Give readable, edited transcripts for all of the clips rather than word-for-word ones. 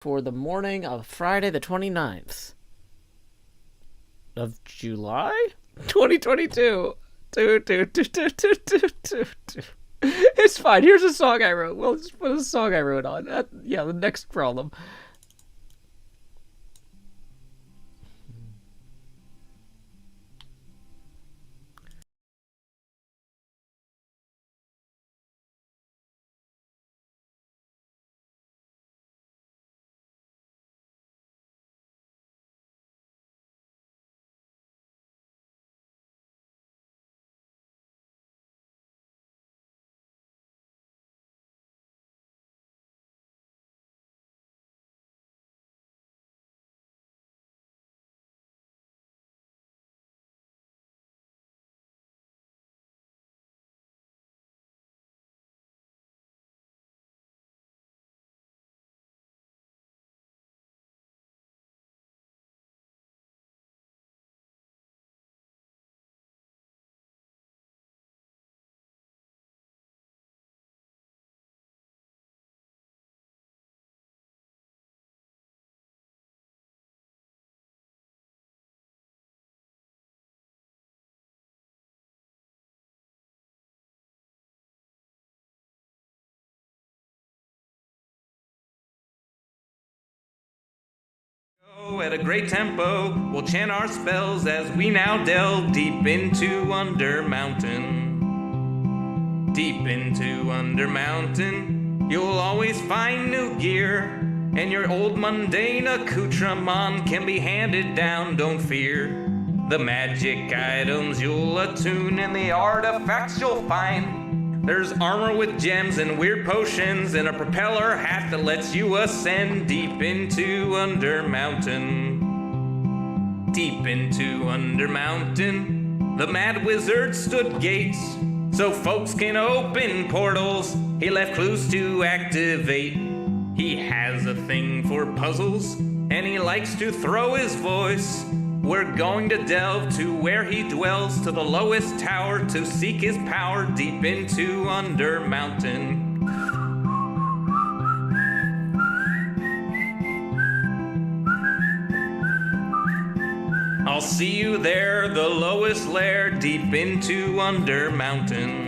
For the morning of Friday the 29th of July 2022. It's fine. Here's a song I wrote. We'll just put a song I wrote on. Yeah, the next problem. At a great tempo, we'll chant our spells as we now delve deep into Under Mountain. Deep into Under Mountain, you'll always find new gear, and your old mundane accoutrement can be handed down, don't fear. The magic items you'll attune and the artifacts you'll find. There's armor with gems and weird potions and a propeller hat that lets you ascend deep into Under Mountain. Deep into Under Mountain, the mad wizard stood gates so folks can open portals. He left clues to activate. He has a thing for puzzles and he likes to throw his voice. We're going to delve to where he dwells, to the lowest tower, to seek his power deep into Under Mountain. I'll see you there, the lowest lair, deep into Under Mountain.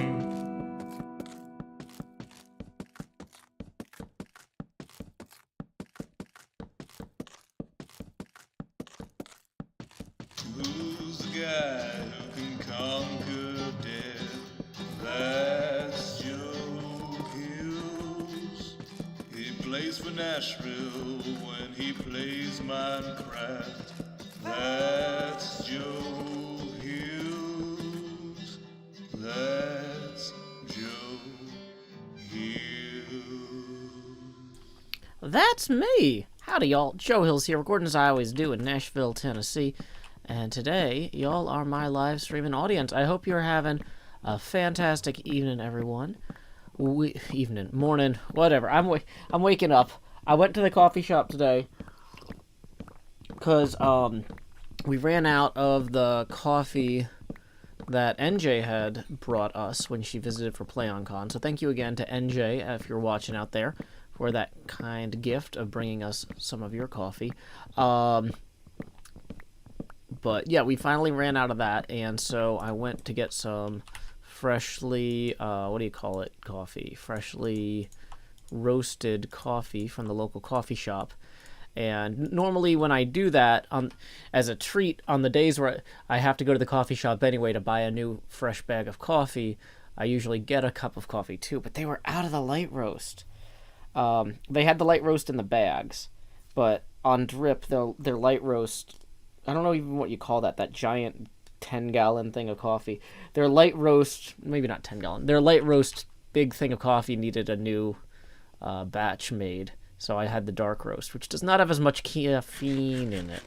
Who's the guy who can conquer death? That's Joe Hills. He plays for Nashville when he plays Minecraft. That's Joe Hills. That's Joe Hills. That's me. Howdy, y'all. Joe Hills here, recording as I always do in Nashville, Tennessee. And today, y'all are my live streaming audience. I hope you're having a fantastic evening, everyone. Morning, whatever. I'm waking up. I went to the coffee shop today because we ran out of the coffee that NJ had brought us when she visited for PlayOnCon. So thank you again to NJ, if you're watching out there, for that kind gift of bringing us some of your coffee. But yeah, we finally ran out of that, and so I went to get some freshly, coffee? Freshly roasted coffee from the local coffee shop. And normally when I do that, as a treat, on the days where I have to go to the coffee shop anyway to buy a new fresh bag of coffee, I usually get a cup of coffee too, but they were out of the light roast. They had the light roast in the bags, but on drip, their light roast, I don't know even what you call that giant 10-gallon thing of coffee. Their light roast, maybe not 10-gallon, their light roast big thing of coffee needed a new batch made. So I had the dark roast, which does not have as much caffeine in it.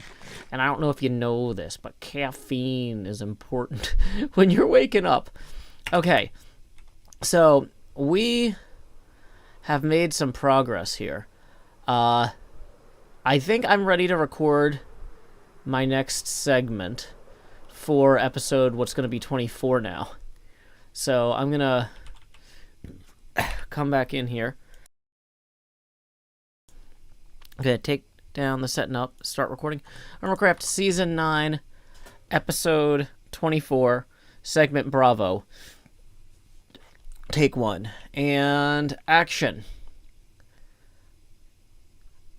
And I don't know if you know this, but caffeine is important when you're waking up. Okay, so we have made some progress here. I think I'm ready to record my next segment for episode, what's going to be 24 now. So I'm going to come back in here. I'm going to take down the setting up, start recording. HermitCraft Season 9, Episode 24, Segment Bravo. Take 1. And action.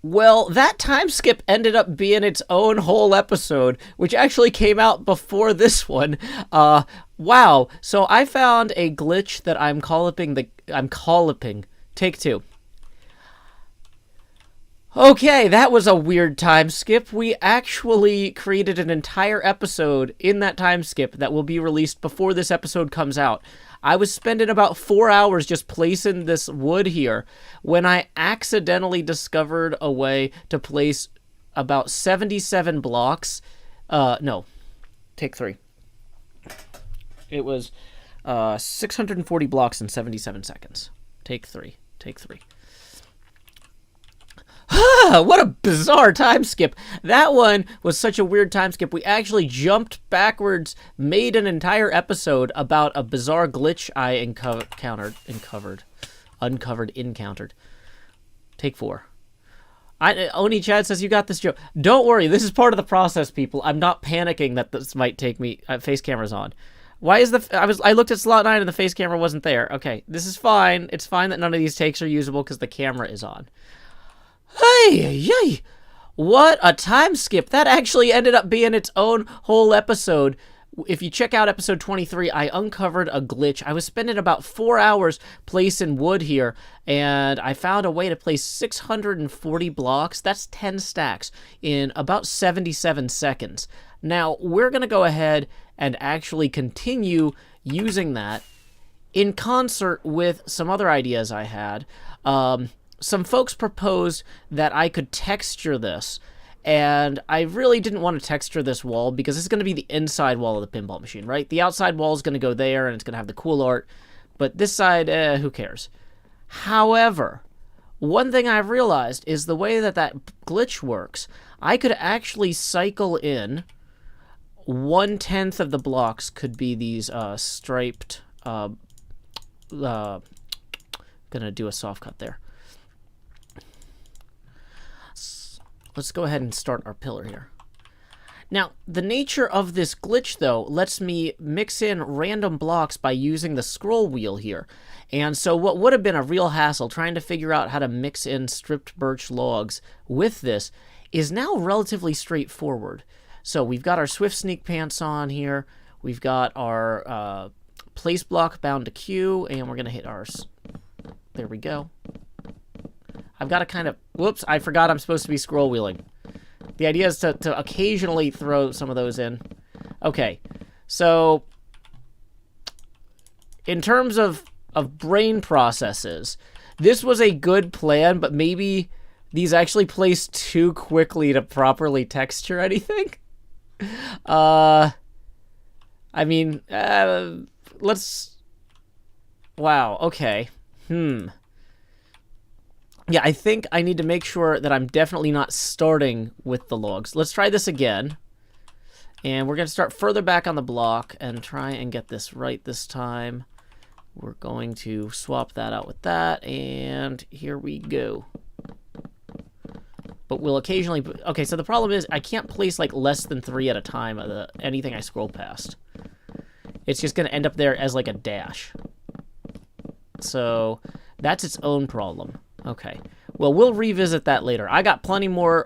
Well, that time skip ended up being its own whole episode, which actually came out before this one. Wow. So I found a glitch that I'm collaping. Take 2. Okay, that was a weird time skip. We actually created an entire episode in that time skip that will be released before this episode comes out. I was spending about 4 hours just placing this wood here when I accidentally discovered a way to place about 77 blocks. No, take 3. It was 640 blocks in 77 seconds. Take 3. Take 3. What a bizarre time skip. That one was such a weird time skip. We actually jumped backwards, made an entire episode about a bizarre glitch I encountered. Take 4. Oni Chad says, you got this, Joe. Don't worry, this is part of the process, people. I'm not panicking that this might take me. Face camera's on. Why is I looked at slot 9 and the face camera wasn't there. Okay, this is fine. It's fine that none of these takes are usable because the camera is on. Hey, yay! What a time skip. That actually ended up being its own whole episode. If you check out episode 23, I uncovered a glitch. I was spending about 4 hours placing wood here, and I found a way to place 640 blocks. That's 10 stacks in about 77 seconds. Now, we're going to go ahead and actually continue using that in concert with some other ideas I had. Some folks proposed that I could texture this, and I really didn't want to texture this wall because it's going to be the inside wall of the pinball machine, right? The outside wall is going to go there, and it's going to have the cool art, but this side, who cares? However, one thing I've realized is the way that glitch works, I could actually cycle in 1/10 of the blocks could be these striped, gonna do a soft cut there. Let's go ahead and start our pillar here. Now, the nature of this glitch, though, lets me mix in random blocks by using the scroll wheel here. And so what would have been a real hassle trying to figure out how to mix in stripped birch logs with this is now relatively straightforward. So we've got our Swift Sneak Pants on here. We've got our place block bound to Q, and we're going to hit ours. There we go. I've got to kind of... Whoops, I forgot I'm supposed to be scroll wheeling. The idea is to occasionally throw some of those in. Okay, so in terms of brain processes, this was a good plan, but maybe these actually placed too quickly to properly texture anything. I mean, let's... Wow, okay. Yeah, I think I need to make sure that I'm definitely not starting with the logs. Let's try this again. And we're going to start further back on the block and try and get this right this time. We're going to swap that out with that, and here we go. But we'll occasionally... Okay, so the problem is I can't place like less than 3 at a time of anything I scroll past. It's just going to end up there as like a dash. So that's its own problem. Okay, well, we'll revisit that later. I got plenty more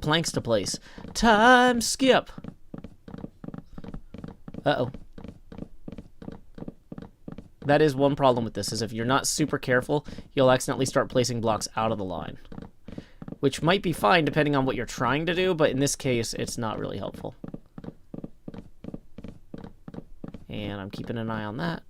planks to place. Time skip. Uh-oh. That is one problem with this, is if you're not super careful, you'll accidentally start placing blocks out of the line. Which might be fine depending on what you're trying to do, but in this case, it's not really helpful. And I'm keeping an eye on that.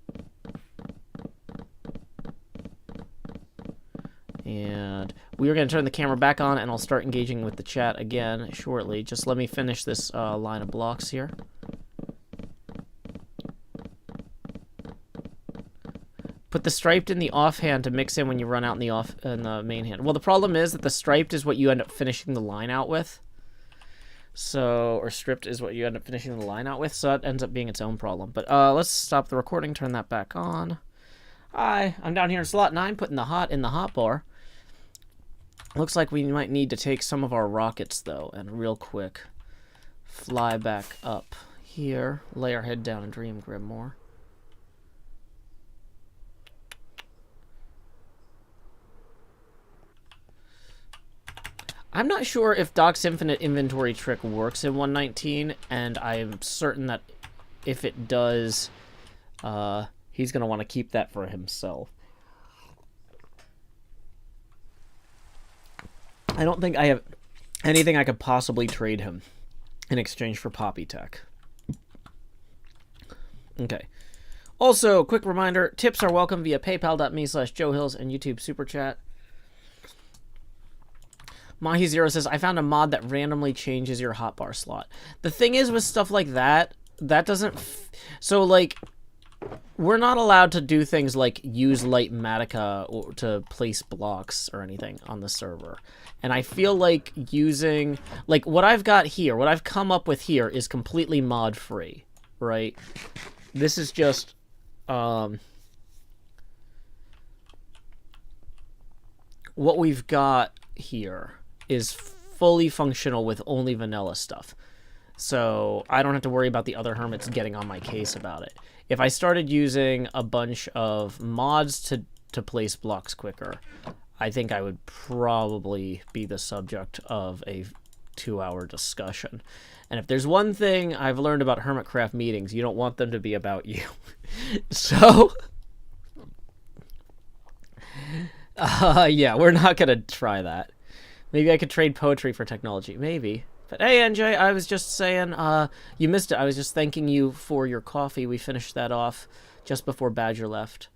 And we are going to turn the camera back on, and I'll start engaging with the chat again shortly. Just let me finish this line of blocks here. Put the striped in the offhand to mix in when you run out in the main hand. Well, the problem is that the striped is what you end up finishing the line out with. So, or stripped is what you end up finishing the line out with, so that ends up being its own problem. But let's stop the recording, turn that back on. Hi, I'm down here in slot 9, putting the hot in the hot bar. Looks like we might need to take some of our rockets, though, and real quick fly back up here, lay our head down and dream grim more. I'm not sure if Doc's infinite inventory trick works in 119, and I'm certain that if it does, he's going to want to keep that for himself. I don't think I have anything I could possibly trade him in exchange for Poppy Tech. Okay. Also, quick reminder, tips are welcome via paypal.me/JoeHills and YouTube Super Chat. Mahi0 says, I found a mod that randomly changes your hotbar slot. The thing is with stuff like that, that doesn't... So, like, we're not allowed to do things like use Lightmatica or to place blocks or anything on the server. And I feel like using... Like, what I've got here, what I've come up with here is completely mod-free, right? This is just... what we've got here is fully functional with only vanilla stuff. So I don't have to worry about the other hermits getting on my case about it. If I started using a bunch of mods to place blocks quicker, I think I would probably be the subject of a 2-hour discussion. And if there's one thing I've learned about HermitCraft meetings, you don't want them to be about you. So... yeah, we're not going to try that. Maybe I could trade poetry for technology. Maybe. But hey, NJ, I was just saying, you missed it. I was just thanking you for your coffee. We finished that off just before Badger left.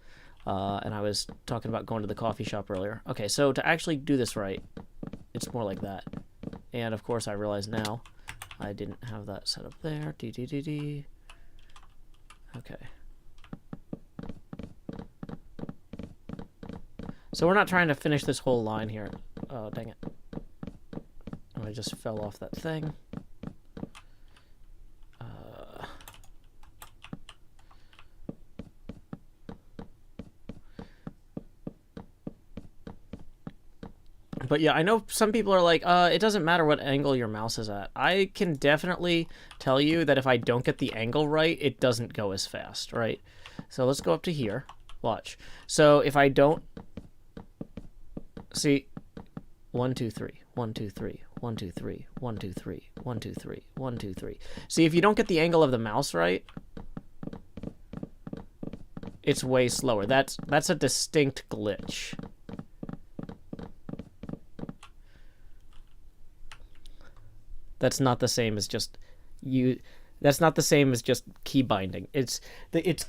And I was talking about going to the coffee shop earlier. Okay, so to actually do this right, it's more like that. And, of course, I realize now I didn't have that set up there. D. Okay. So we're not trying to finish this whole line here. Oh, dang it. I just fell off that thing. But yeah, I know some people are like, it doesn't matter what angle your mouse is at. I can definitely tell you that if I don't get the angle right, it doesn't go as fast, right? So let's go up to here. Watch. So if I don't... See, 1, 2, 3, 1, 2, 3, 1, 2, 3, 1, 2, 3, 1, 2, 3, 1, 2, 3. See, if you don't get the angle of the mouse right, it's way slower. That's a distinct glitch. That's not the same as just That's not the same as just key binding. It's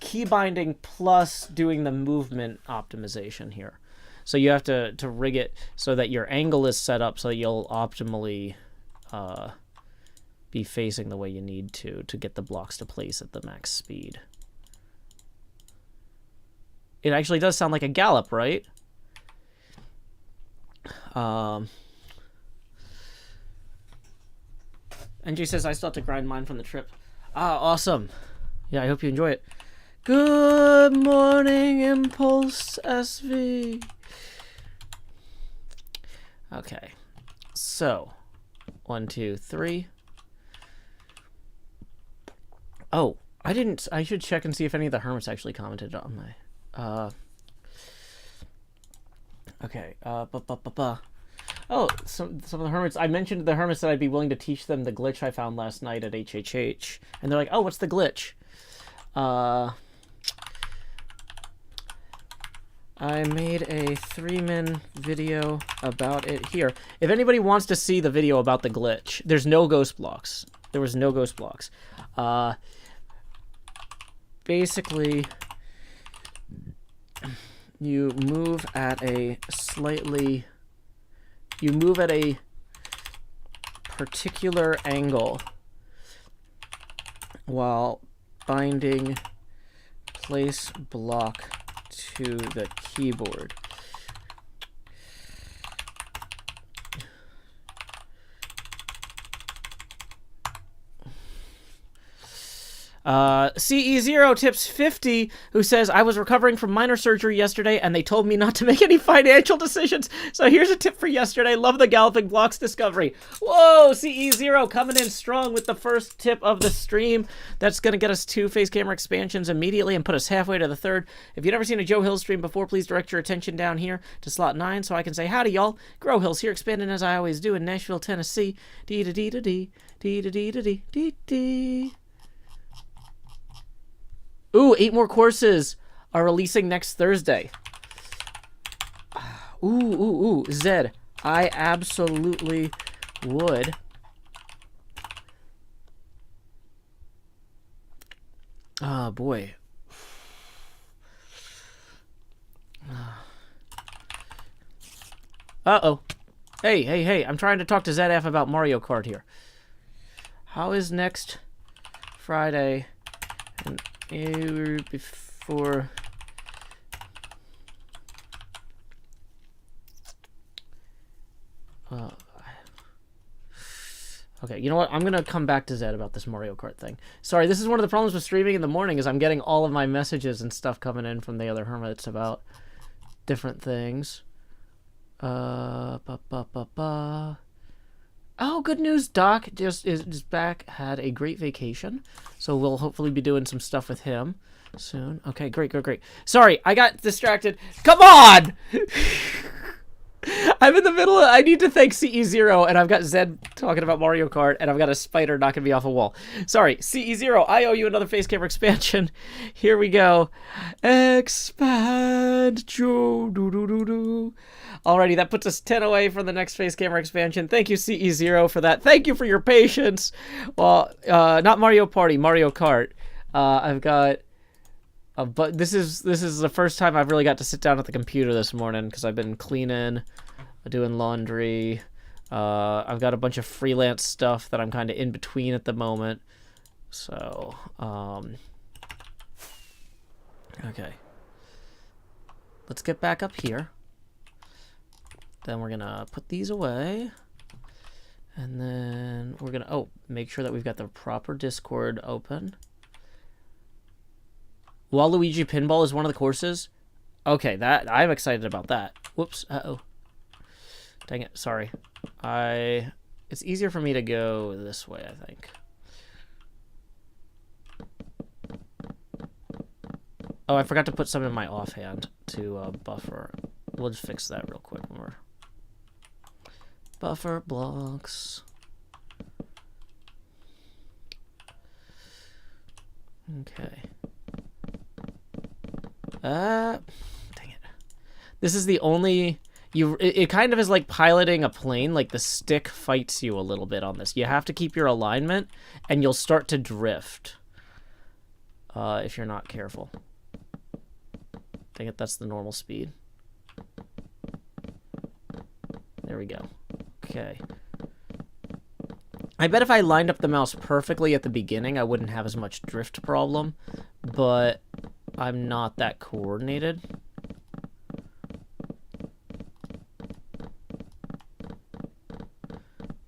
key binding plus doing the movement optimization here. So you have to rig it so that your angle is set up so that you'll optimally be facing the way you need to get the blocks to place at the max speed. It actually does sound like a gallop, right? NG says, I still have to grind mine from the trip. Ah, awesome. Yeah, I hope you enjoy it. Good morning, Impulse SV. Okay. So, 1, 2, 3. Oh, I should check and see if any of the hermits actually commented on my... Okay. Oh, some of the hermits. I mentioned to the hermits that I'd be willing to teach them the glitch I found last night at HHH. And they're like, oh, what's the glitch? I made a 3-min video about it here. If anybody wants to see the video about the glitch, there's no ghost blocks. There was no ghost blocks. Basically, you move at a particular angle while binding place block to the keyboard. CE0 tips 50, who says, I was recovering from minor surgery yesterday, and they told me not to make any financial decisions. So here's a tip for yesterday. Love the Galloping Blocks discovery. Whoa, CE0 coming in strong with the first tip of the stream. That's going to get us 2 face camera expansions immediately and put us halfway to the 3rd. If you've never seen a Joe Hill stream before, please direct your attention down here to slot 9 so I can say, howdy, y'all. Grow Hills here, expanding as I always do in Nashville, Tennessee. Dee-da-dee-da-dee, dee-da-dee-da-dee, dee-dee. Ooh, 8 more courses are releasing next Thursday. Ooh, Zed. I absolutely would. Oh, boy. Uh-oh. Hey, I'm trying to talk to ZF about Mario Kart here. How is next Friday an hour before... Okay, you know what? I'm going to come back to Zed about this Mario Kart thing. Sorry, this is one of the problems with streaming in the morning is I'm getting all of my messages and stuff coming in from the other hermits about different things. Oh, good news. Doc is back, had a great vacation. So we'll hopefully be doing some stuff with him soon. Okay, great. Sorry, I got distracted. Come on! I'm in the middle of... I need to thank CE0, and I've got Zed talking about Mario Kart, and I've got a spider knocking me off a wall. Sorry, CE0, I owe you another face camera expansion. Here we go. Expand. Alrighty, that puts us 10 away from the next face camera expansion. Thank you, CE0, for that. Thank you for your patience. Well, not Mario Party, Mario Kart. I've got... but this is the first time I've really got to sit down at the computer this morning because I've been cleaning, doing laundry. I've got a bunch of freelance stuff that I'm kind of in between at the moment. So, okay. Let's get back up here. Then we're going to put these away. And then we're going to, make sure that we've got the proper Discord open. Waluigi Pinball is one of the courses. Okay, I'm excited about that. Whoops. Uh-oh. Dang it. Sorry. It's easier for me to go this way, I think. Oh, I forgot to put some in my offhand to buffer. We'll just fix that real quick when we're... Buffer blocks. Okay. Dang it. This is the only... It kind of is like piloting a plane. Like, the stick fights you a little bit on this. You have to keep your alignment, and you'll start to drift. If you're not careful. Dang it, that's the normal speed. There we go. Okay. I bet if I lined up the mouse perfectly at the beginning, I wouldn't have as much drift problem. But... I'm not that coordinated.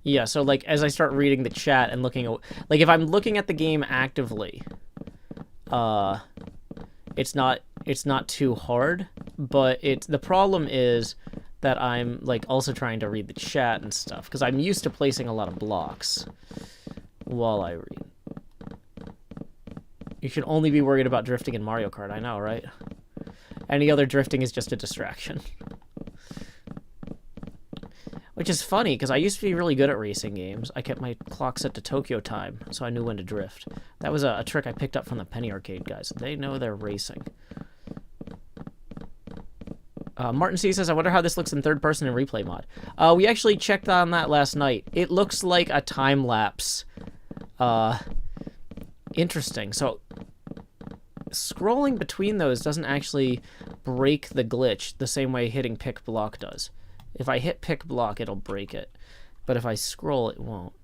Yeah, so like as I start reading the chat and looking at, like if I'm looking at the game actively, it's not too hard, but the problem is that I'm like also trying to read the chat and stuff because I'm used to placing a lot of blocks while I read. You should only be worried about drifting in Mario Kart, I know, right? Any other drifting is just a distraction. Which is funny, because I used to be really good at racing games. I kept my clock set to Tokyo time, so I knew when to drift. That was a trick I picked up from the Penny Arcade guys. They know they're racing. Martin C says, I wonder how this looks in third person in replay mod. We actually checked on that last night. It looks like a time-lapse. Interesting. So, scrolling between those doesn't actually break the glitch the same way hitting pick block does. If I hit pick block, it'll break it. But if I scroll, it won't.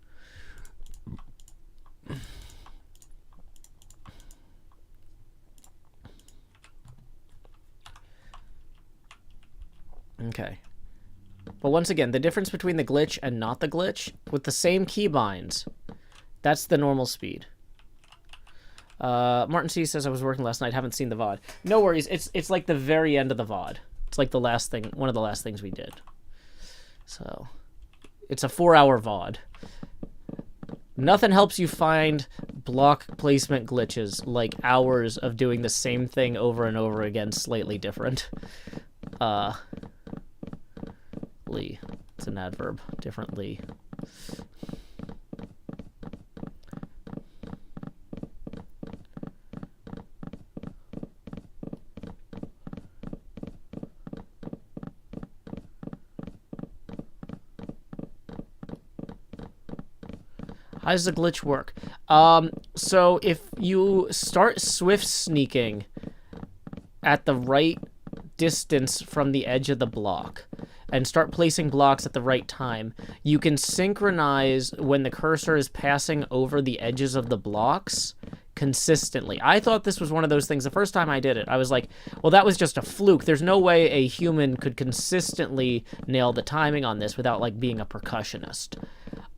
Okay. But once again, the difference between the glitch and not the glitch, with the same keybinds, that's the normal speed. Martin C says I was working last night. Haven't seen the VOD. No worries. It's like the very end of the VOD. It's like the last thing, one of the last things we did. So, it's a 4-hour VOD. Nothing helps you find block placement glitches like hours of doing the same thing over and over again, slightly different. Lee. It's an adverb. Differently. How does the glitch work? So if you start swift sneaking at the right distance from the edge of the block and start placing blocks at the right time, you can synchronize when the cursor is passing over the edges of the blocks consistently. I thought this was one of those things the first time I did it. I was like, well, that was just a fluke. There's no way a human could consistently nail the timing on this without like being a percussionist.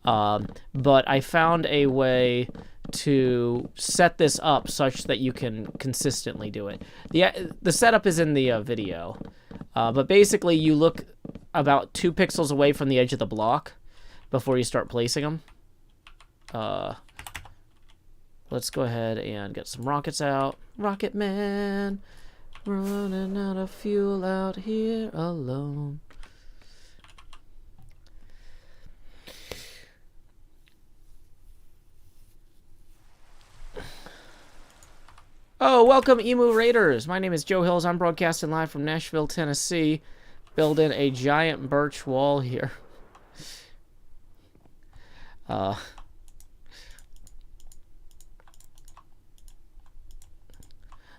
But I found a way to set this up such that you can consistently do it. The setup is in the video, but basically you look about 2 pixels away from the edge of the block before you start placing them. Let's go ahead and get some rockets out. Rocket Man, running out of fuel out here alone. Oh, welcome, Emu Raiders. My name is Joe Hills. I'm broadcasting live from Nashville, Tennessee. Building a giant birch wall here.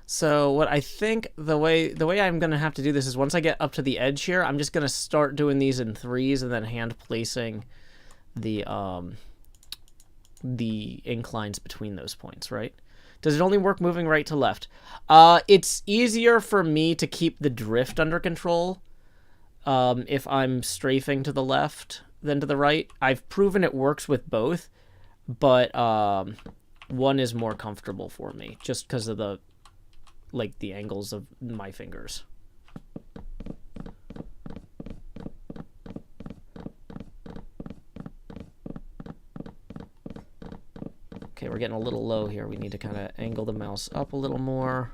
So what I think the way I'm gonna have to do this is once I get up to the edge here, I'm just gonna start doing these in 3s and then hand placing the inclines between those points, right? Does it only work moving right to left? It's easier for me to keep the drift under control if I'm strafing to the left than to the right. I've proven it works with both, but one is more comfortable for me just because of the angles of my fingers. Okay, we're getting a little low here. We need to kind of angle the mouse up a little more.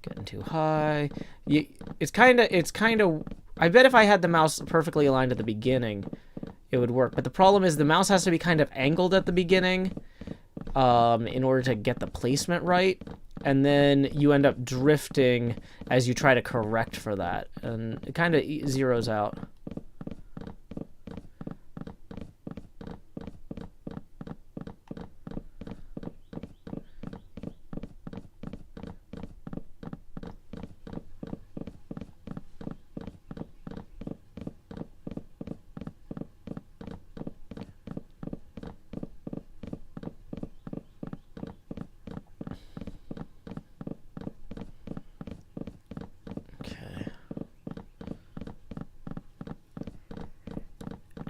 Getting too high. It's kind of. I bet if I had the mouse perfectly aligned at the beginning, it would work. But the problem is the mouse has to be kind of angled at the beginning in order to get the placement right. And then you end up drifting as you try to correct for that. And it kind of zeroes out.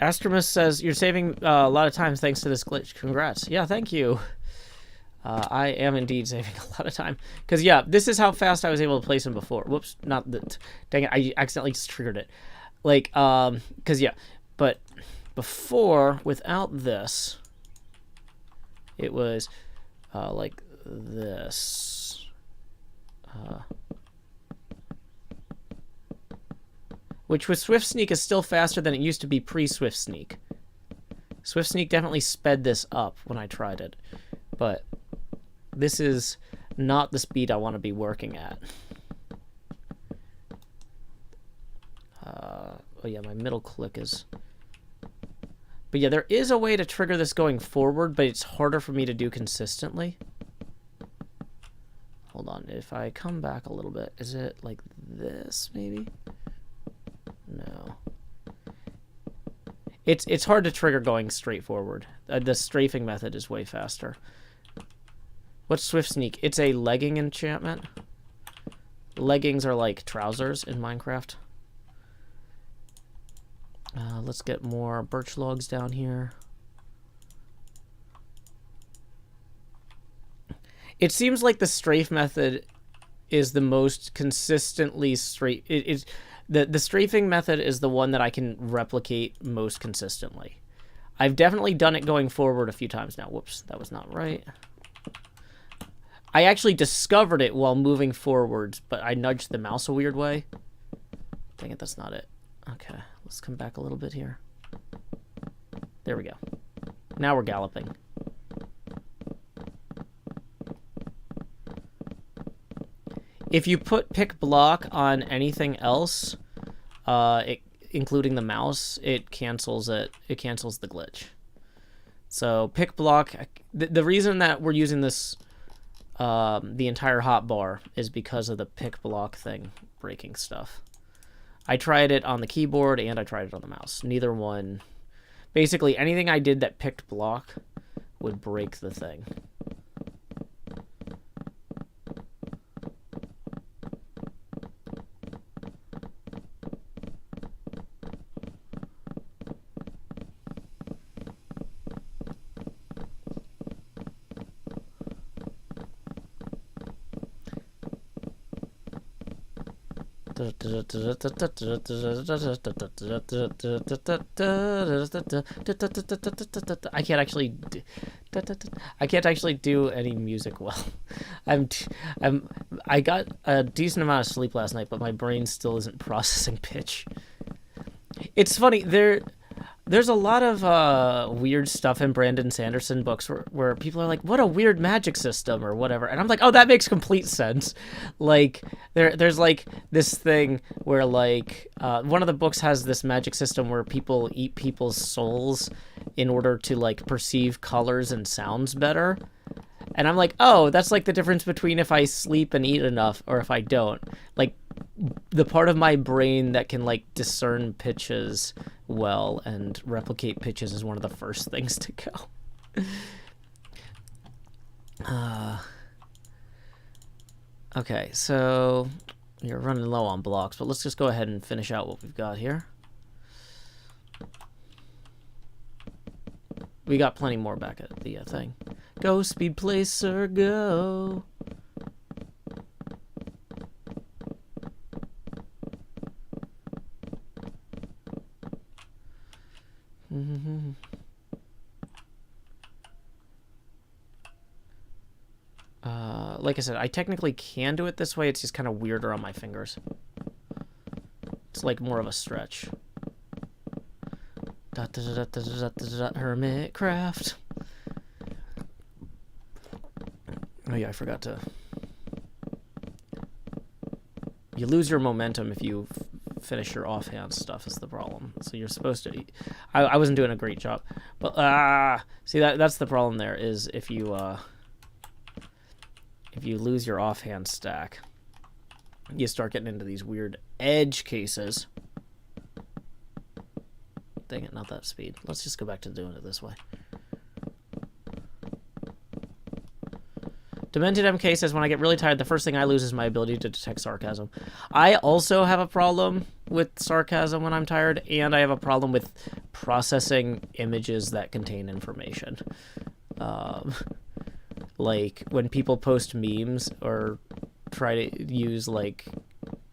Astramus says, you're saving a lot of time thanks to this glitch. Congrats. Yeah, thank you. I am indeed saving a lot of time. Because, yeah, this is how fast I was able to place him before. Whoops, not that. Dang it, I accidentally just triggered it. Like, because, yeah. But before, without this, it was like this. Which with Swift Sneak is still faster than it used to be pre-Swift Sneak. Swift Sneak definitely sped this up when I tried it. But this is not the speed I want to be working at. Oh yeah, my middle click is... But yeah, there is a way to trigger this going forward, but it's harder for me to do consistently. Hold on, if I come back a little bit, is it like this, maybe? No. It's hard to trigger going straight forward. The strafing method is way faster. What's Swift Sneak? It's a legging enchantment. Leggings are like trousers in Minecraft. Let's get more birch logs down here. It seems like the strafe method is the most consistently straight. The strafing method is the one that I can replicate most consistently. I've definitely done it going forward a few times now. Whoops, that was not right. I actually discovered it while moving forwards, but I nudged the mouse a weird way. Dang it, that's not it. Okay, let's come back a little bit here. There we go. Now we're galloping. If you put pick block on anything else, including the mouse, it cancels it. It cancels the glitch. So pick block. The reason that we're using this, the entire hotbar, is because of the pick block thing breaking stuff. I tried it on the keyboard and I tried it on the mouse. Neither one. Basically, anything I did that picked block would break the thing. I can't actually do any music well. I got a decent amount of sleep last night, but my brain still isn't processing pitch. It's funny, there's a lot of weird stuff in Brandon Sanderson books where people are like, what a weird magic system or whatever. And I'm like, oh, that makes complete sense. Like, there's like this thing where like, one of the books has this magic system where people eat people's souls in order to like perceive colors and sounds better. And I'm like, oh, that's like the difference between if I sleep and eat enough or if I don't. Like, the part of my brain that can like discern pitches well and replicate pitches is one of the first things to go. Okay, so you're running low on blocks, but let's just go ahead and finish out what we've got here. We got plenty more back at the thing. Go, Speed Placer, go. Like I said, I technically can do it this way. It's just kind of weirder on my fingers. It's like more of a stretch. HermitCraft. Oh yeah, I forgot to. You lose your momentum if you finish your offhand stuff is the problem. So you're supposed to. I wasn't doing a great job, but see that's the problem. There is if you lose your offhand stack, you start getting into these weird edge cases. Dang it, not that speed. Let's just go back to doing it this way. Demented MK says, when I get really tired, the first thing I lose is my ability to detect sarcasm. I also have a problem with sarcasm when I'm tired, and I have a problem with processing images that contain information. Like, when people post memes or try to use, like,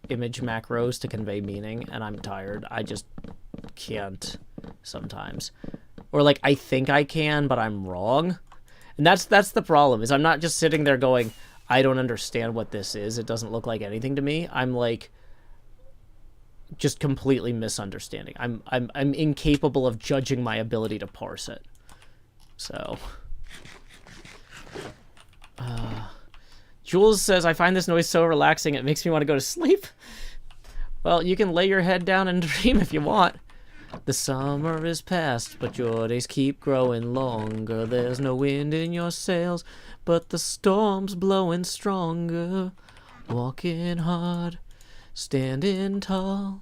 image macros to convey meaning, and I'm tired, I just can't sometimes. Or, like, I think I can, but I'm wrong. And that's the problem, is I'm not just sitting there going, I don't understand what this is. It doesn't look like anything to me. I'm like just completely misunderstanding. I'm incapable of judging my ability to parse it. So Jules says, I find this noise so relaxing it makes me want to go to sleep. Well, you can lay your head down and dream if you want. The summer is past, but your days keep growing longer. There's no wind in your sails, but the storm's blowing stronger. Walking hard, standing tall,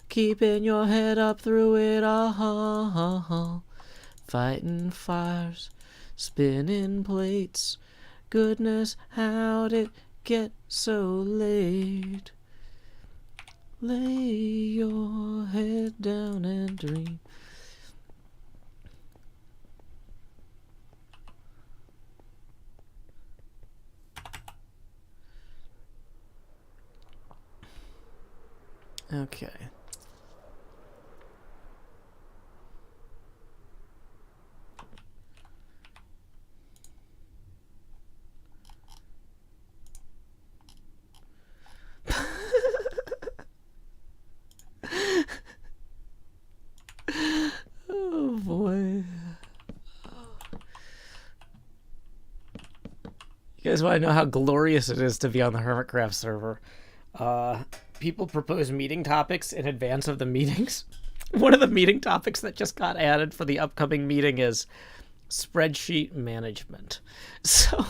keeping your head up through it all. Fighting fires, spinning plates. Goodness, how'd it get so late? Lay your head down and dream. Okay. Oh boy. You guys want to know how glorious it is to be on the HermitCraft server? People propose meeting topics in advance of the meetings. One of the meeting topics that just got added for the upcoming meeting is spreadsheet management. So,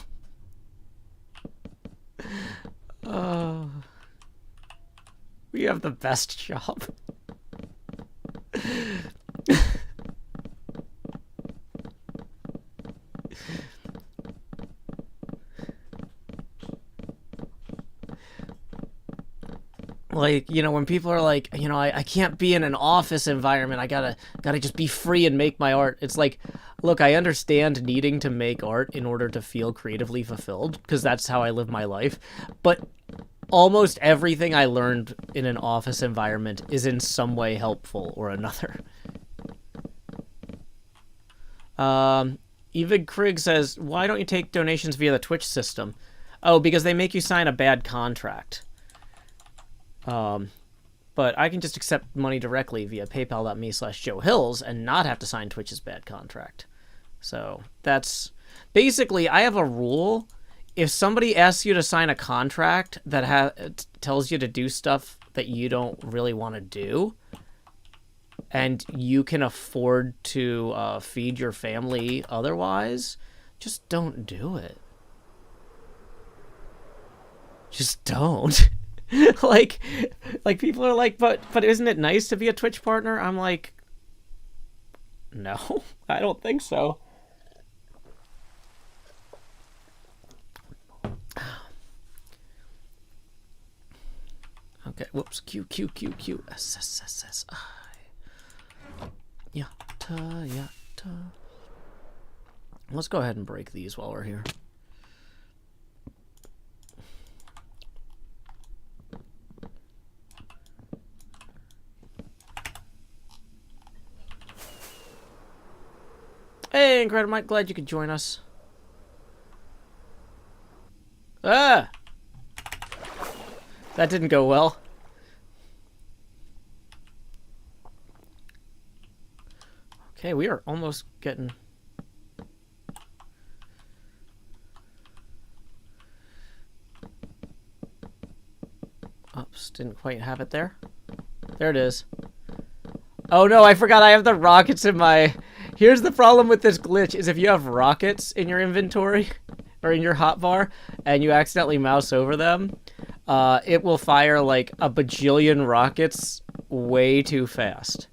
we have the best job. Like, you know, when people are like, you know, I can't be in an office environment. I gotta just be free and make my art. It's like, look, I understand needing to make art in order to feel creatively fulfilled, because that's how I live my life. But almost everything I learned in an office environment is in some way helpful or another. Even Krig says, why don't you take donations via the Twitch system? Oh, because they make you sign a bad contract. But I can just accept money directly via paypal.me/Joe Hills and not have to sign Twitch's bad contract. So that's basically, I have a rule. If somebody asks you to sign a contract that tells you to do stuff that you don't really want to do, and you can afford to feed your family otherwise, just don't do it. Just don't. like people are like, but isn't it nice to be a Twitch partner? I'm like, no, I don't think so. Okay, whoops. Q S S S S I. Yatta. Let's go ahead and break these while we're here. Hey, Incredible Mike, glad you could join us. Ah! That didn't go well. Okay, we are almost getting... Oops, didn't quite have it there. There it is. Oh no, I forgot I have the rockets in my... Here's the problem with this glitch, is if you have rockets in your inventory, or in your hotbar, and you accidentally mouse over them, it will fire like a bajillion rockets way too fast.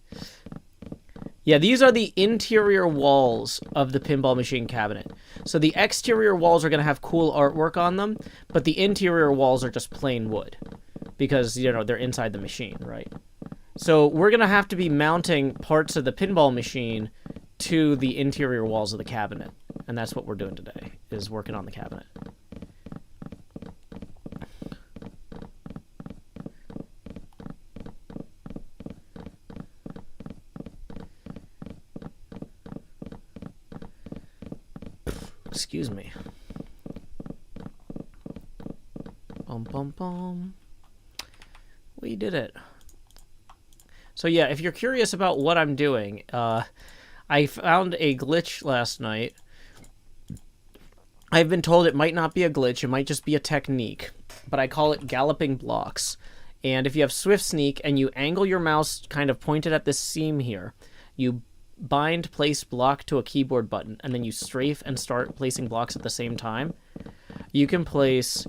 Yeah, these are the interior walls of the pinball machine cabinet. So the exterior walls are going to have cool artwork on them, but the interior walls are just plain wood. Because, you know, they're inside the machine, right? So we're going to have to be mounting parts of the pinball machine to the interior walls of the cabinet. And that's what we're doing today, is working on the cabinet. Excuse me. Bum. We did it. So yeah, if you're curious about what I'm doing, I found a glitch last night. I've been told it might not be a glitch, it might just be a technique, but I call it galloping blocks. And if you have Swift Sneak and you angle your mouse kind of pointed at this seam here, you bind place block to a keyboard button, and then you strafe and start placing blocks at the same time, you can place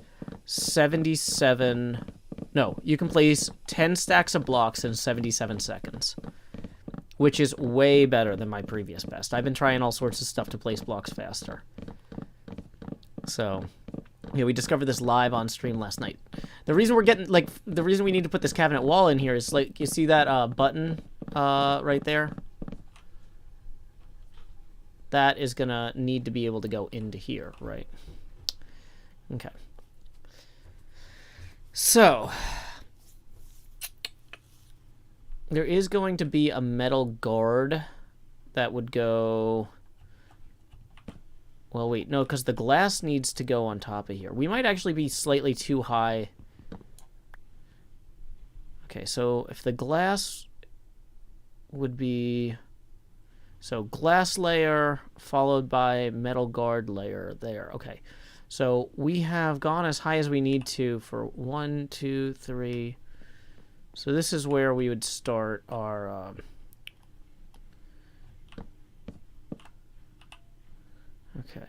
10 stacks of blocks in 77 seconds, which is way better than my previous best. I've been trying all sorts of stuff to place blocks faster. So, yeah, we discovered this live on stream last night. The reason we're getting, like, the reason we need to put this cabinet wall in here is, like, you see that button right there? That is gonna need to be able to go into here, right? Okay. So, there is going to be a metal guard that would go... Well, wait, no, because the glass needs to go on top of here. We might actually be slightly too high. Okay, so if the glass would be... So glass layer followed by metal guard layer there. Okay, so we have gone as high as we need to for 1, 2, 3... So this is where we would start our... Okay.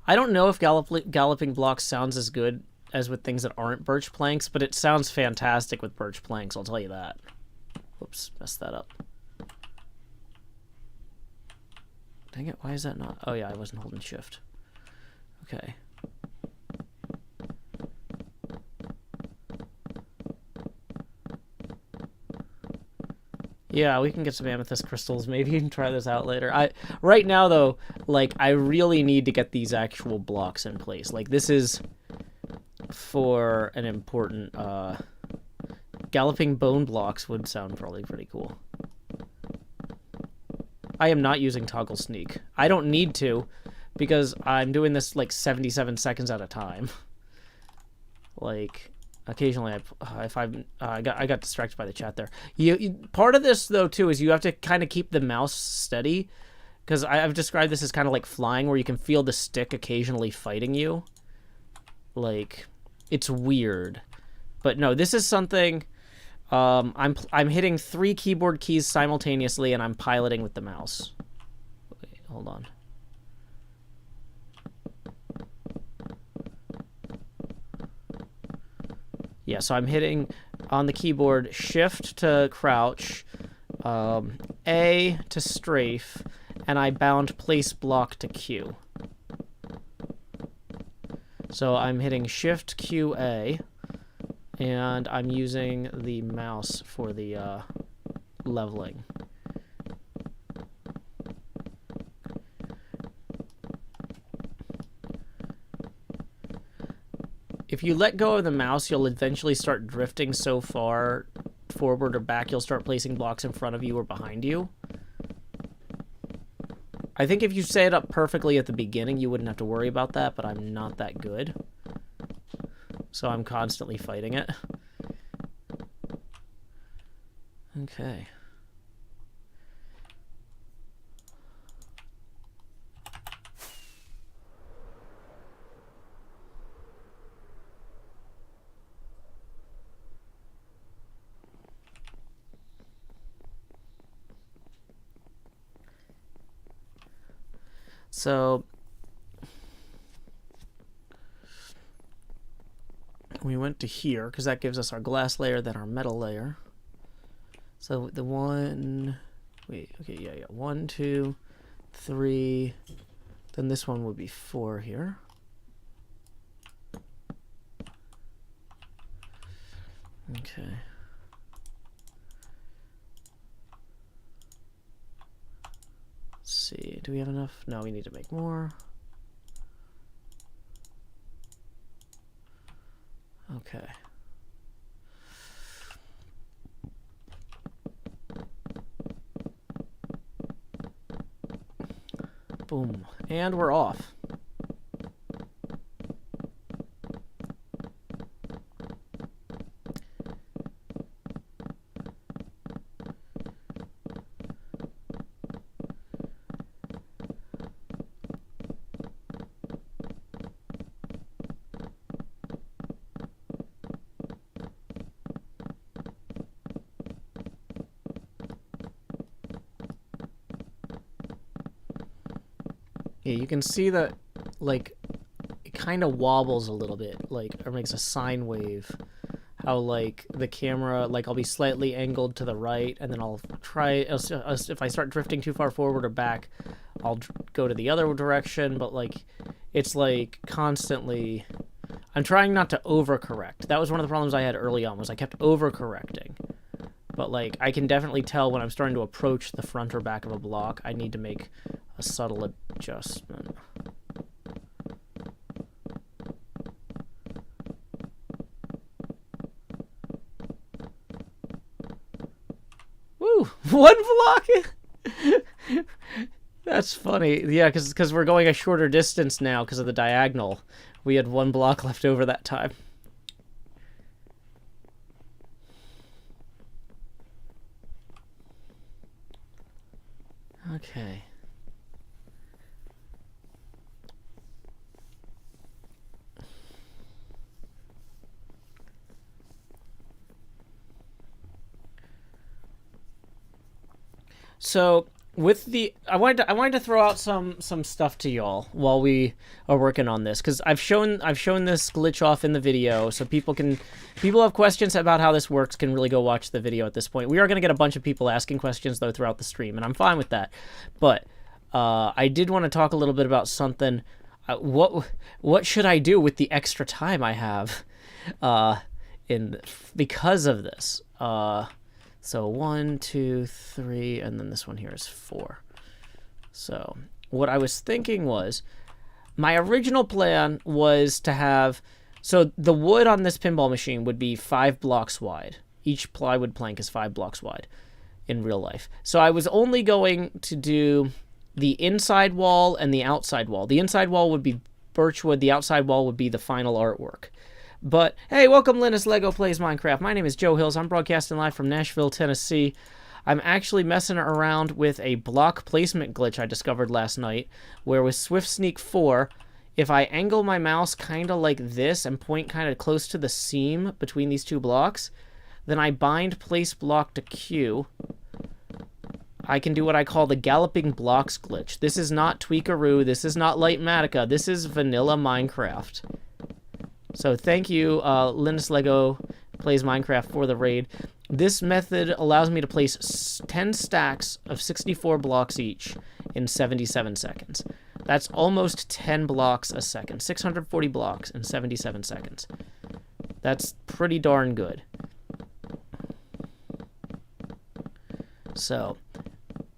I don't know if galloping blocks sounds as good as with things that aren't birch planks, but it sounds fantastic with birch planks, I'll tell you that. Whoops, messed that up. Dang it, why is that not... Oh yeah, I wasn't holding shift. Okay. Yeah, we can get some amethyst crystals. Maybe you can try this out later. Right now, though, like, I really need to get these actual blocks in place. Like, this is for an important... Galloping bone blocks would sound probably pretty cool. I am not using toggle sneak. I don't need to, because I'm doing this, like, 77 seconds at a time. Like... Occasionally, I got distracted by the chat there. Part of this, though, too, is you have to kind of keep the mouse steady, because I've described this as kind of like flying, where you can feel the stick occasionally fighting you. Like, it's weird, but no, this is something. I'm hitting 3 keyboard keys simultaneously, and I'm piloting with the mouse. Wait, hold on. Yeah, so I'm hitting on the keyboard Shift to crouch, A to strafe, and I bound place block to Q. So I'm hitting Shift Q A, and I'm using the mouse for the leveling. If you let go of the mouse, you'll eventually start drifting so far forward or back, you'll start placing blocks in front of you or behind you. I think if you set it up perfectly at the beginning, you wouldn't have to worry about that, but I'm not that good. So I'm constantly fighting it. Okay. So we went to here because that gives us our glass layer, then our metal layer. So the one, wait, okay, yeah, 1, 2, 3, then this one would be 4 here. Okay. Let's see, do we have enough? No, we need to make more. Okay. Boom. And we're off. Yeah, you can see that, like, it kind of wobbles a little bit, like, or makes a sine wave. How, like, the camera, like, I'll be slightly angled to the right, and then I'll try, if I start drifting too far forward or back, I'll go to the other direction, but, like, it's, like, constantly, I'm trying not to overcorrect. That was one of the problems I had early on, was I kept overcorrecting. But, like, I can definitely tell when I'm starting to approach the front or back of a block, I need to make a subtle adjustment. Woo! 1 block. That's funny. Yeah, because we're going a shorter distance now because of the diagonal. We had 1 block left over that time. Okay. So with the, I wanted to throw out some stuff to y'all while we are working on this, because I've shown this glitch off in the video, so people have questions about how this works can really go watch the video at this point. We are going to get a bunch of people asking questions though throughout the stream, and I'm fine with that. But I did want to talk a little bit about something. What should I do with the extra time I have because of this? So 1, 2, 3, and then this one here is 4. So what I was thinking was, my original plan was to have, so the wood on this pinball machine would be 5 blocks wide. Each plywood plank is 5 blocks wide in real life. So I was only going to do the inside wall and the outside wall. The inside wall would be birchwood, the outside wall would be the final artwork. But, hey, welcome Linus Lego Plays Minecraft. My name is Joe Hills. I'm broadcasting live from Nashville, Tennessee. I'm actually messing around with a block placement glitch I discovered last night, where with Swift Sneak 4, if I angle my mouse kind of like this and point kind of close to the seam between these 2 blocks, then I bind place block to Q, I can do what I call the galloping blocks glitch. This is not Tweakaroo, this is not Lightmatica, this is vanilla Minecraft. So thank you, Linus Lego Plays Minecraft, for the raid. This method allows me to place 10 stacks of 64 blocks each in 77 seconds. That's almost 10 blocks a second. 640 blocks in 77 seconds. That's pretty darn good. So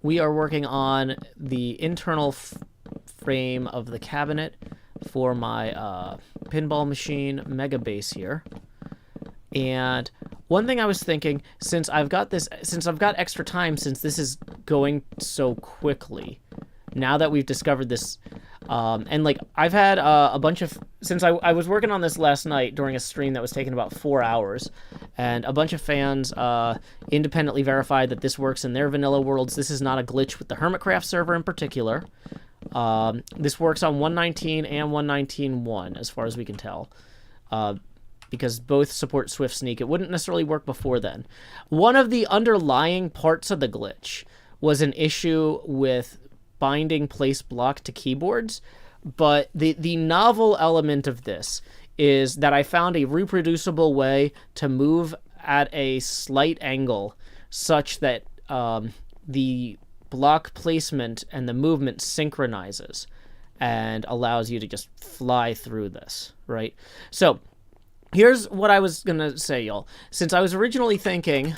we are working on the internal frame of the cabinet for my pinball machine mega base here. And one thing I was thinking, since I've got extra time, since this is going so quickly, now that we've discovered this, and like I've had a bunch of, since I was working on this last night during a stream that was taking about 4 hours, and a bunch of fans independently verified that this works in their vanilla worlds. This is not a glitch with the HermitCraft server in particular. This works on 1.19 and 1.19.1 as far as we can tell, because both support Swift Sneak. It wouldn't necessarily work before then. One of the underlying parts of the glitch was an issue with binding place block to keyboards, but the novel element of this is that I found a reproducible way to move at a slight angle such that the block placement and the movement synchronizes and allows you to just fly through this, right? So here's what I was gonna say, y'all. Since I was originally thinking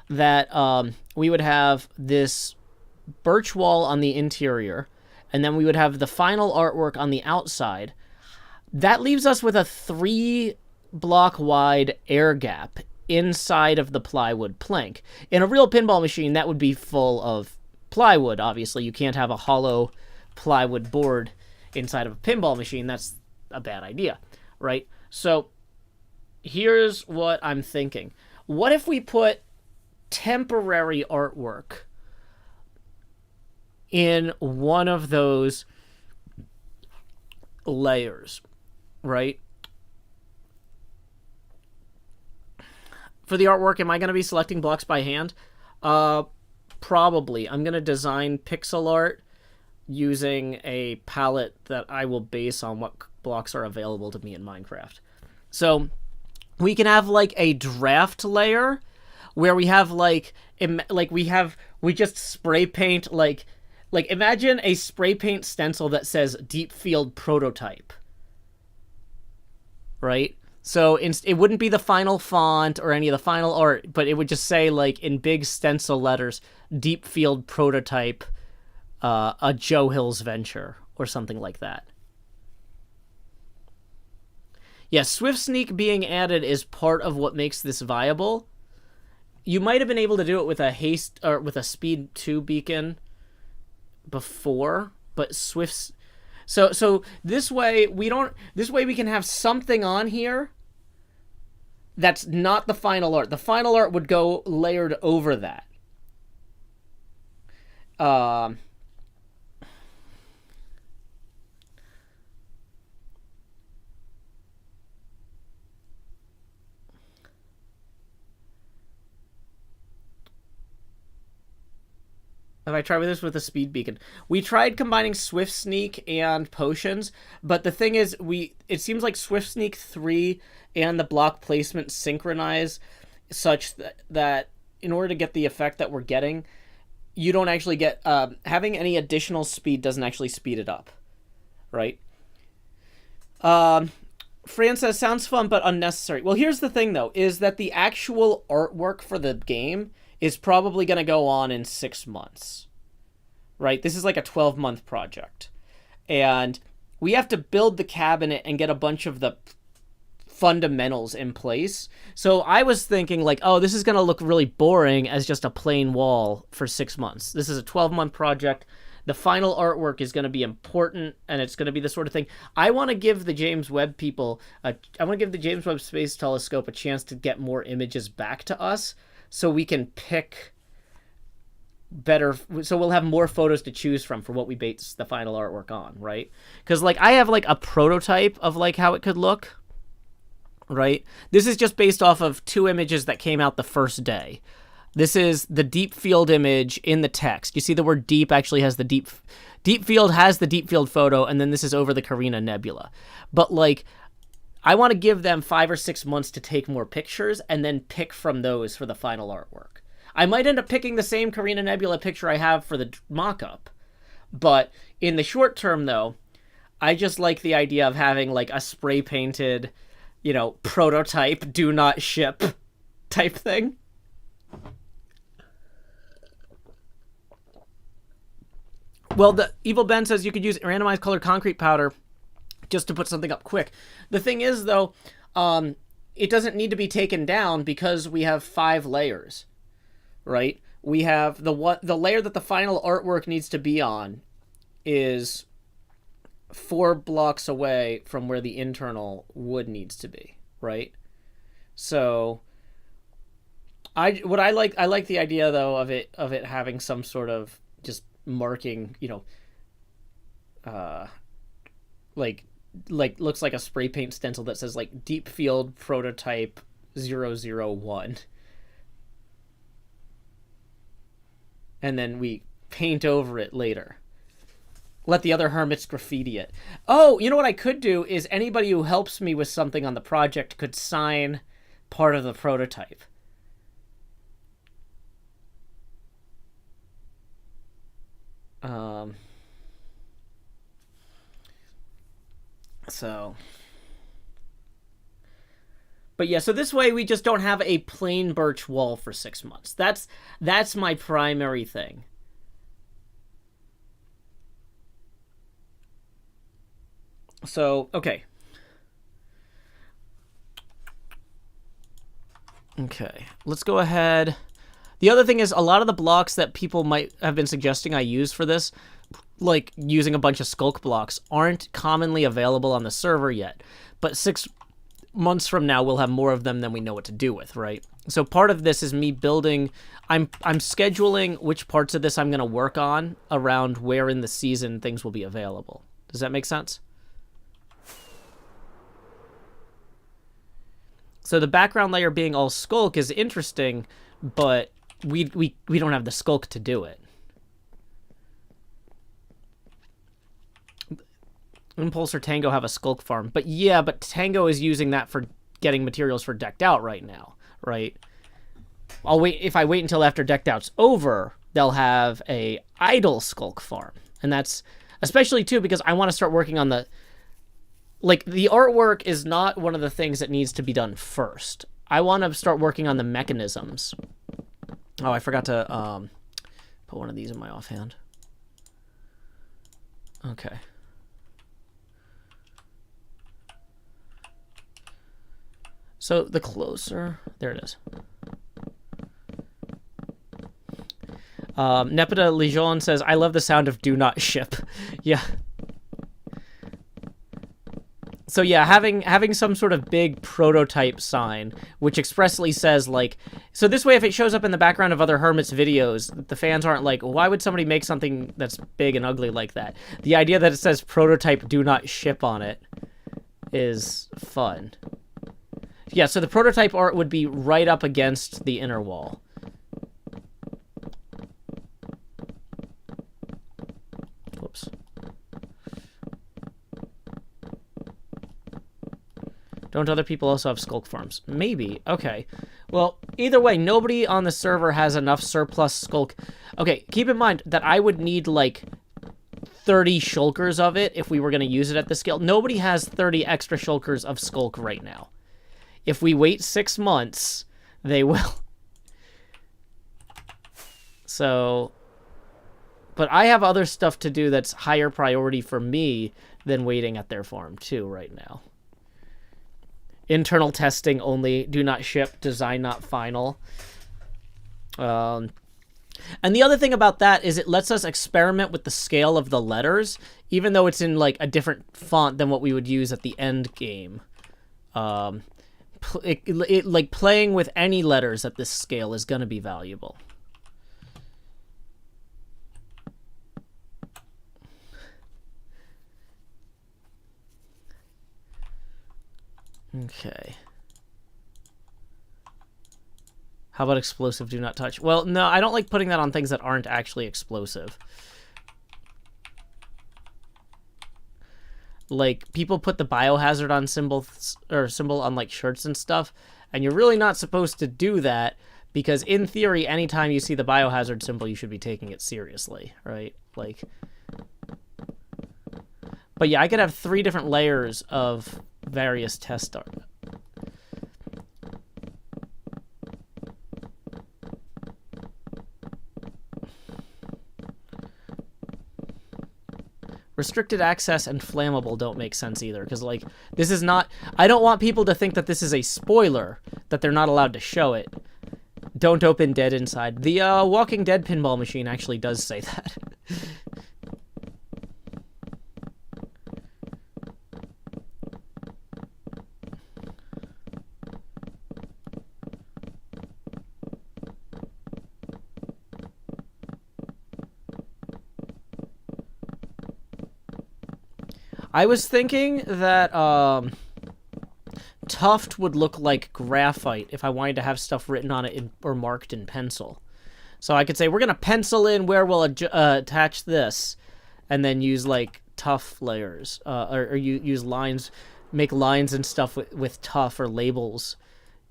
that we would have this birch wall on the interior, and then we would have the final artwork on the outside, that leaves us with a 3 block wide air gap inside of the plywood plank. In a real pinball machine, that would be full of plywood, obviously. You can't have a hollow plywood board inside of a pinball machine. That's a bad idea, right? So here's what I'm thinking. What if we put temporary artwork in one of those layers, right? For the artwork, am I going to be selecting blocks by hand? Probably. I'm going to design pixel art using a palette that I will base on what blocks are available to me in Minecraft. So we can have like a draft layer where we have we just spray paint like imagine a spray paint stencil that says Deep Field Prototype, right? So it wouldn't be the final font or any of the final art, but it would just say, like, in big stencil letters, Deep Field Prototype, a Joe Hills venture, or something like that. Yes, Swift Sneak being added is part of what makes this viable. You might have been able to do it with a haste or with a speed 2 beacon before, but Swift's so this way we can have something on here that's not the final art. The final art would go layered over that. Have I tried with this with a speed beacon? We tried combining Swift Sneak and potions, but the thing is, it seems like Swift Sneak 3 and the block placement synchronize such that in order to get the effect that we're getting, you don't actually get having any additional speed doesn't actually speed it up, right? Fran says sounds fun but unnecessary. Well, here's the thing though, is that the actual artwork for the game is probably going to go on in 6 months, right? This is like a 12-month project. And we have to build the cabinet and get a bunch of the fundamentals in place. So I was thinking like, oh, this is going to look really boring as just a plain wall for 6 months. This is a 12-month project. The final artwork is going to be important, and it's going to be the sort of thing. I want to give the James Webb people, I want to give the James Webb Space Telescope a chance to get more images back to us, so we can pick better, so we'll have more photos to choose from for what we base the final artwork on, right? Because like I have like a prototype of like how it could look, right? This is just based off of 2 images that came out the first day. This is the deep field image in the text. You see the word deep actually has the deep field has the deep field photo, and then this is over the Carina Nebula. But like, I want to give them 5 or 6 months to take more pictures and then pick from those for the final artwork. I might end up picking the same Carina Nebula picture I have for the mock-up. But in the short term, though, I just like the idea of having like a spray-painted, prototype, do not ship type thing. Well, the Evil Ben says you could use randomized colored concrete powder just to put something up quick. The thing is, though, it doesn't need to be taken down because we have 5 layers, right? We have the layer that the final artwork needs to be on is 4 blocks away from where the internal wood needs to be, right? So I like the idea though of it having some sort of just marking, like looks like a spray paint stencil that says like deep field prototype 001, and then we paint over it later. Let the other hermits graffiti it. Oh, you know what I could do is anybody who helps me with something on the project could sign part of the prototype. But yeah, so this way we just don't have a plain birch wall for 6 months. That's my primary thing. So, okay. Okay, let's go ahead. The other thing is a lot of the blocks that people might have been suggesting I use for this, like using a bunch of skulk blocks, aren't commonly available on the server yet. But 6 months from now, we'll have more of them than we know what to do with, right? So part of this is me building. I'm scheduling which parts of this I'm going to work on around where in the season things will be available. Does that make sense? So the background layer being all skulk is interesting, but we don't have the skulk to do it. Impulse or Tango have a skulk farm, but yeah, but Tango is using that for getting materials for Decked Out right now, right? I'll wait. If I wait until after Decked Out's over, they'll have a idle skulk farm, and that's especially too because I want to start working on the artwork is not one of the things that needs to be done first. I want to start working on the mechanisms. Oh, I forgot to put one of these in my offhand. Okay. So the closer, there it is. Nepeta Legion says, I love the sound of do not ship. Yeah. So yeah, having some sort of big prototype sign, which expressly says, like, so this way if it shows up in the background of other Hermit's videos, the fans aren't like, why would somebody make something that's big and ugly like that? The idea that it says prototype do not ship on it is fun. Yeah, so the prototype art would be right up against the inner wall. Whoops. Don't other people also have skulk farms? Maybe. Okay. Well, either way, nobody on the server has enough surplus skulk. Okay, keep in mind that I would need, like, 30 shulkers of it if we were going to use it at the scale. Nobody has 30 extra shulkers of skulk right now. If we wait 6 months, they will. So, but I have other stuff to do that's higher priority for me than waiting at their farm, too, right now. Internal testing only. Do not ship. Design not final. And the other thing about that is it lets us experiment with the scale of the letters, even though it's in, like, a different font than what we would use at the end game. Like, playing with any letters at this scale is going to be valuable. Okay. How about explosive do not touch? Well, no, I don't like putting that on things that aren't actually explosive. Like, people put the biohazard on symbol on, like, shirts and stuff, and you're really not supposed to do that because, in theory, anytime you see the biohazard symbol, you should be taking it seriously, right? Like, but yeah, I could have 3 different layers of various test art. Restricted access and flammable don't make sense either, because, like, this is not... I don't want people to think that this is a spoiler, that they're not allowed to show it. Don't open dead inside. The Walking Dead pinball machine actually does say that. I was thinking that tuft would look like graphite if I wanted to have stuff written on it or marked in pencil. So I could say, we're going to pencil in where we'll attach this, and then use, like, tuff layers, or use lines, make lines and stuff with tuff, or labels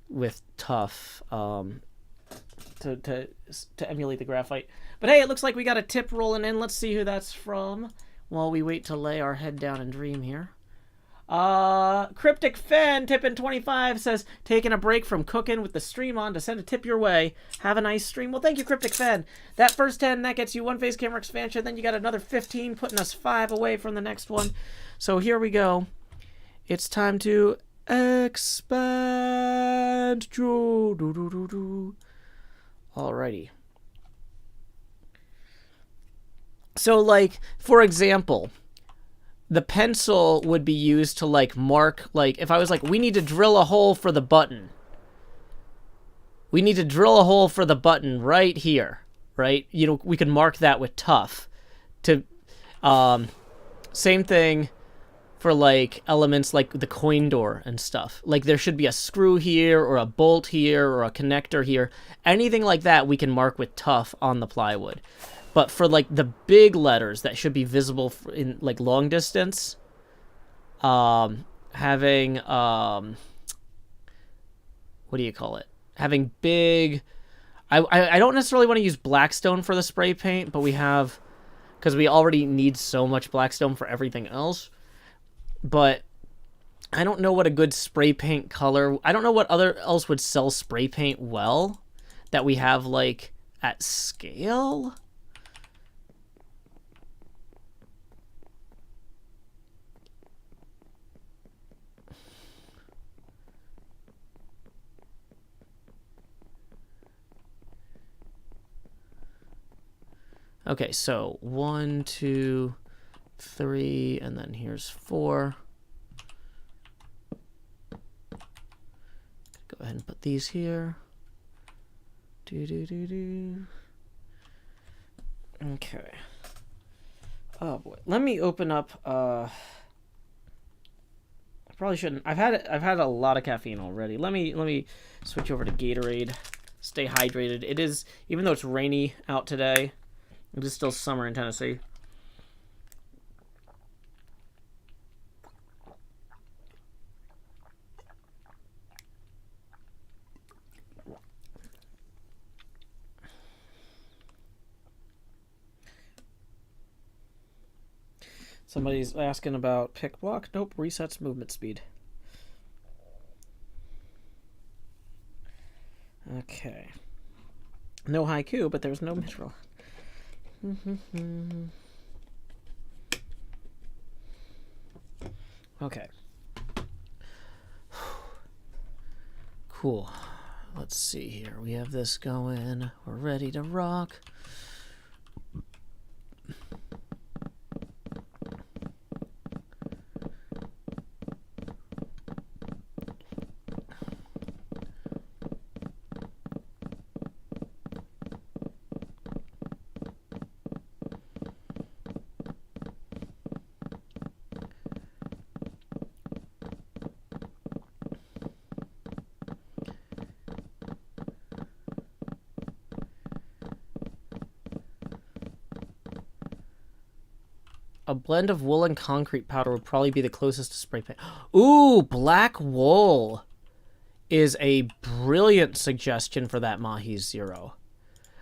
with tuff, to emulate the graphite. But hey, it looks like we got a tip rolling in. Let's see who that's from while we wait to lay our head down and dream here. Cryptic Fan tipping 25 says, taking a break from cooking with the stream on to send a tip your way. Have a nice stream. Well, thank you, Cryptic Fan. That first 10, that gets you 1 face camera expansion. Then you got another 15, putting us 5 away from the next one. So here we go. It's time to expand. Alrighty. So, like, for example, the pencil would be used to, like, mark, like, if I was like, we need to drill a hole for the button. We need to drill a hole for the button right here, right? You know, we could mark that with tuff. Same thing for, like, elements like the coin door and stuff. Like, there should be a screw here, or a bolt here, or a connector here. Anything like that we can mark with tuff on the plywood. But for, like, the big letters that should be visible in, like, long distance, having, what do you call it? Having big... I don't necessarily want to use Blackstone for the spray paint, but we have... Because we already need so much Blackstone for everything else. But I don't know what a good spray paint color... I don't know what other else would sell spray paint well that we have, like, at scale... Okay, so 1, 2, 3, and then here's 4. Go ahead and put these here. Okay. Oh boy. Let me open up I probably shouldn't. I've had a lot of caffeine already. Let me switch over to Gatorade. Stay hydrated. It is, even though it's rainy out today, it is still summer in Tennessee. Somebody's asking about pick block. Nope, resets movement speed. Okay. No haiku, but there's no midroll. Okay. Cool. Let's see here. We have this going. We're ready to rock. A blend of wool and concrete powder would probably be the closest to spray paint. Ooh, black wool is a brilliant suggestion for that Mahi's Zero.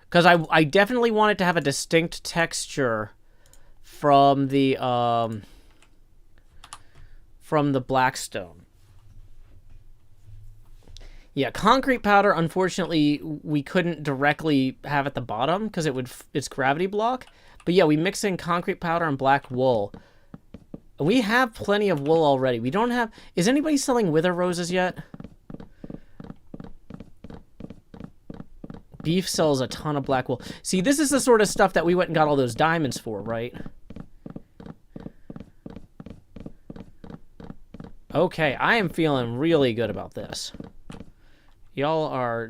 Because I definitely want it to have a distinct texture from the Blackstone. Yeah, concrete powder, unfortunately, we couldn't directly have at the bottom because it's gravity block. But yeah, we mix in concrete powder and black wool. We have plenty of wool already. We don't have... Is anybody selling wither roses yet? Beef sells a ton of black wool. See, this is the sort of stuff that we went and got all those diamonds for, right? Okay, I am feeling really good about this. Y'all are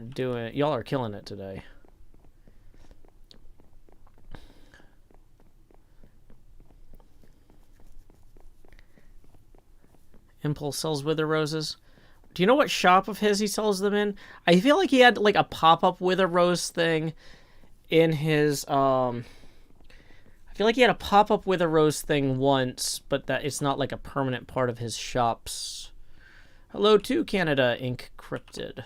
killing it today. Impulse sells wither roses. Do you know what shop of his he sells them in? I feel like he had like a pop-up wither rose thing in his I feel like he had a pop-up wither rose thing once, but that it's not like a permanent part of his shops. Hello to Canada Encrypted.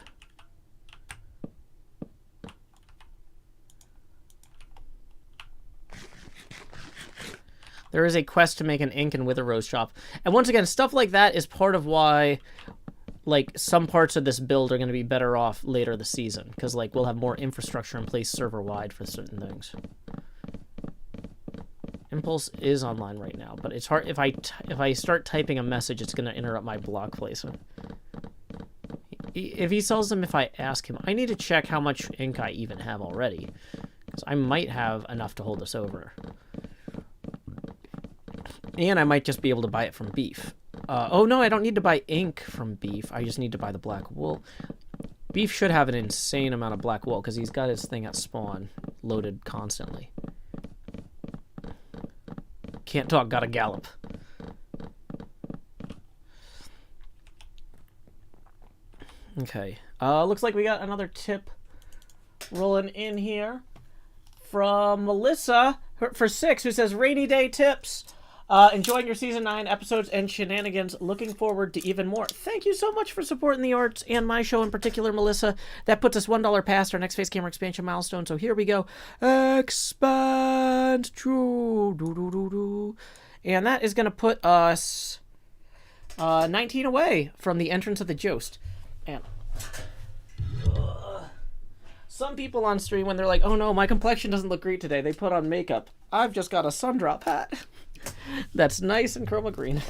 There is a quest to make an ink and wither rose shop. And once again, stuff like that is part of why, like, some parts of this build are going to be better off later this season. Because, like, we'll have more infrastructure in place server-wide for certain things. Impulse is online right now, but it's hard. If I start typing a message, it's going to interrupt my block placement. If he sells them, if I ask him, I need to check how much ink I even have already. Because I might have enough to hold us over. And I might just be able to buy it from Beef. Oh, no, I don't need to buy ink from Beef. I just need to buy the black wool. Beef should have an insane amount of black wool because he's got his thing at spawn loaded constantly. Can't talk, gotta gallop. Okay. Looks like we got another tip rolling in here from Melissa for 6, who says, rainy day tips. Enjoying your season 9 episodes and shenanigans. Looking forward to even more. Thank you so much for supporting the arts and my show in particular, Melissa. That puts us $1 past our next face camera expansion milestone. So here we go. Expand. And that is going to put us 19 away from the entrance of the Joust. And some people on stream, when they're like, oh no, my complexion doesn't look great today, they put on makeup. I've just got a sundrop hat. That's nice and chroma green.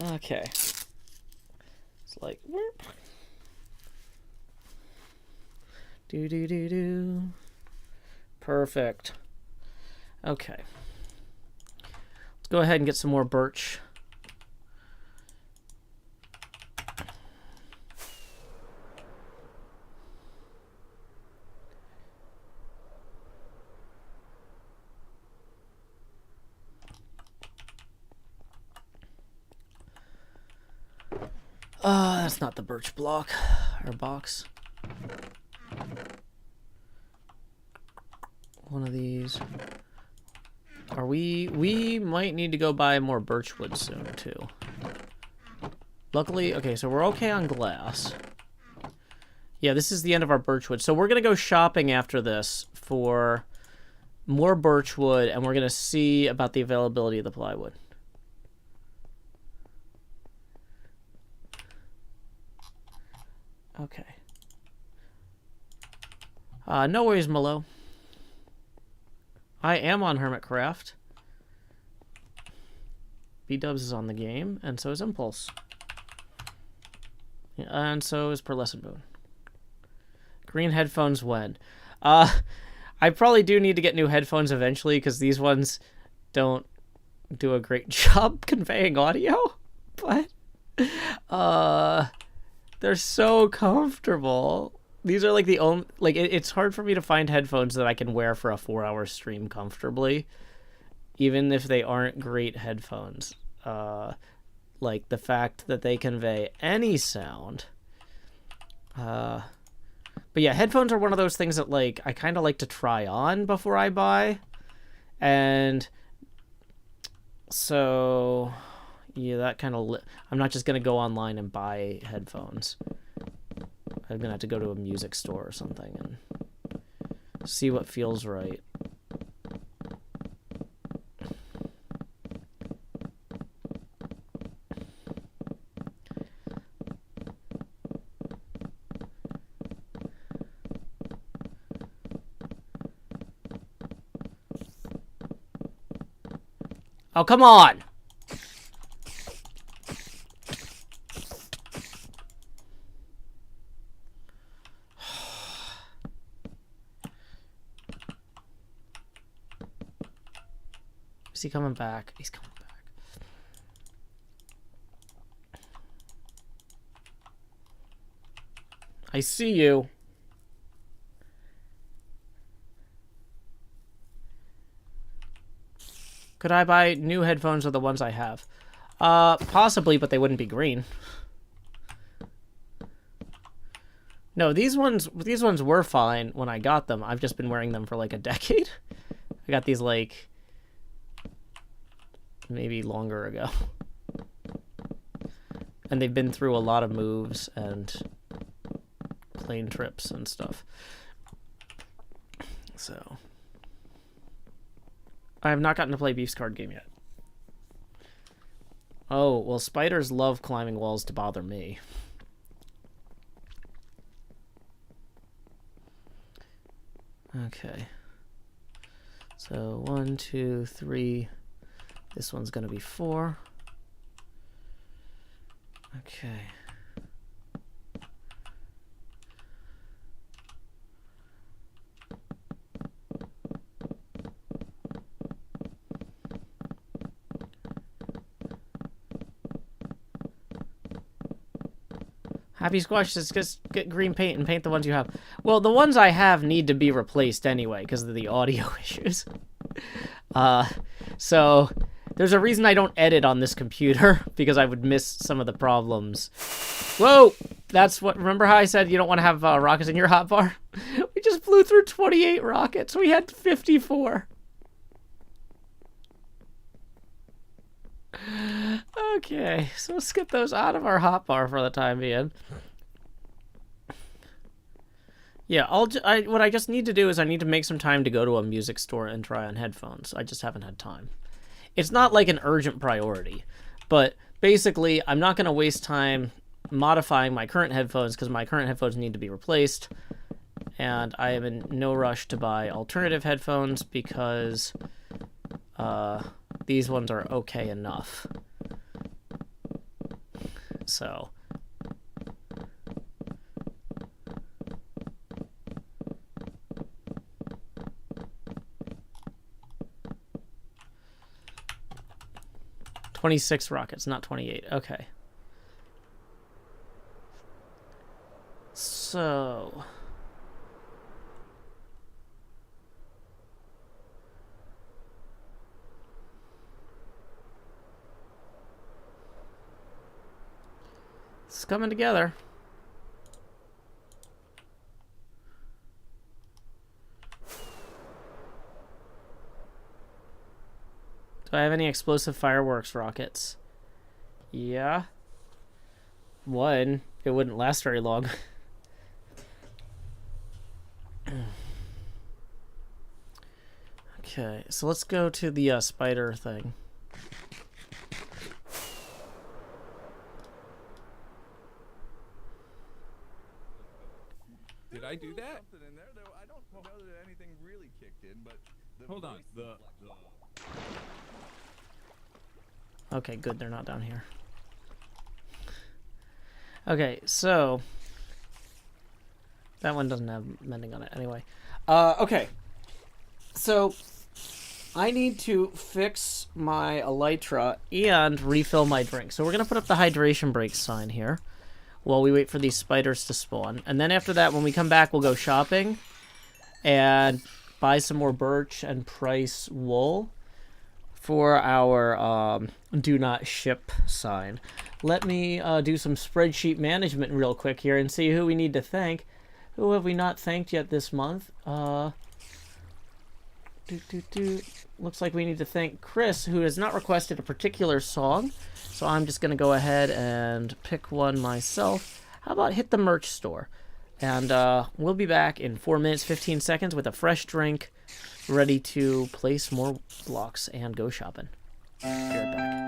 Okay. It's like, whoop. Perfect. Okay. Let's go ahead and get some more birch. That's not the birch block or box. One of these. Are we might need to go buy more birch wood soon too. Luckily, okay, so we're okay on glass. Yeah, this is the end of our birch wood. So we're gonna go shopping after this for more birch wood, and we're gonna see about the availability of the plywood. Okay. No worries, Malo. I am on HermitCraft. B-Dubs is on the game, and so is Impulse. Yeah, and so is Pearlescent Moon. Green headphones when? I probably do need to get new headphones eventually, because these ones don't do a great job conveying audio, but they're so comfortable. These are like the only, like, it's hard for me to find headphones that I can wear for a 4-hour stream comfortably, even if they aren't great headphones. Like the fact that they convey any sound. But yeah, headphones are one of those things that, like, I kind of like to try on before I buy. And so, yeah, that kind of, I'm not just going to go online and buy headphones. I'm going to have to go to a music store or something and see what feels right. Oh, come on! Is he coming back? He's coming back. I see you. Could I buy new headphones or the ones I have? Possibly, but they wouldn't be green. No, these ones were fine when I got them. I've just been wearing them for like a decade. I got these like maybe longer ago. And they've been through a lot of moves and plane trips and stuff. So I have not gotten to play Beef's card game yet. Oh, well, spiders love climbing walls to bother me. Okay. So 1, 2, 3. This one's going to be 4. Okay. Happy Squash says just get green paint and paint the ones you have. Well, the ones I have need to be replaced anyway because of the audio issues. So there's a reason I don't edit on this computer because I would miss some of the problems. Whoa! That's what. Remember how I said you don't want to have rockets in your hotbar? We just flew through 28 rockets. We had 54. Okay, so let's get those out of our hotbar for the time being. Yeah, what I just need to do is I need to make some time to go to a music store and try on headphones. I just haven't had time. It's not like an urgent priority, but basically I'm not going to waste time modifying my current headphones because my current headphones need to be replaced, and I am in no rush to buy alternative headphones because these ones are okay enough. So 26 rockets, not 28. Okay. So... it's coming together. Do I have any explosive fireworks rockets? Yeah. One. It wouldn't last very long. Okay, so let's go to the spider thing. Did I do that? Something in there, though. I don't know that anything really kicked in, but Hold on. Okay, good. They're not down here. Okay, so... that one doesn't have mending on it. Anyway. Okay. So, I need to fix my elytra and refill my drink. So we're going to put up the hydration break sign here while we wait for these spiders to spawn. And then after that, when we come back, we'll go shopping and buy some more birch and price wool for our do not ship sign. Let me do some spreadsheet management real quick here and see who we need to thank. Who have we not thanked yet this month? Looks like we need to thank Chris, who has not requested a particular song. So I'm just going to go ahead and pick one myself. How about hit the merch store? And we'll be back in 4 minutes, 15 seconds with a fresh drink, ready to place more blocks and go shopping. Be right back.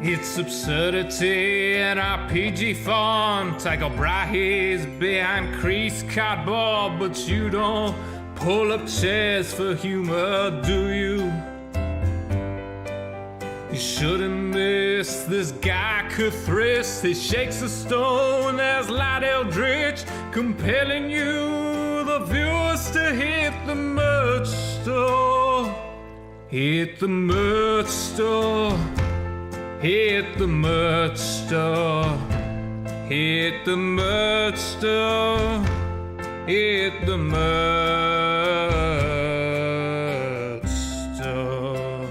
It's absurdity in RPG font. Tycho Brahe's behind creased cardboard, but you don't pull up chairs for humor, do you? You shouldn't miss this guy Cthulhu. He shakes a stone. There's Light Eldritch compelling you, the viewers, to hit the merch store. Hit the merch store. Hit the merch store. Hit the merch store. Hit the merch store.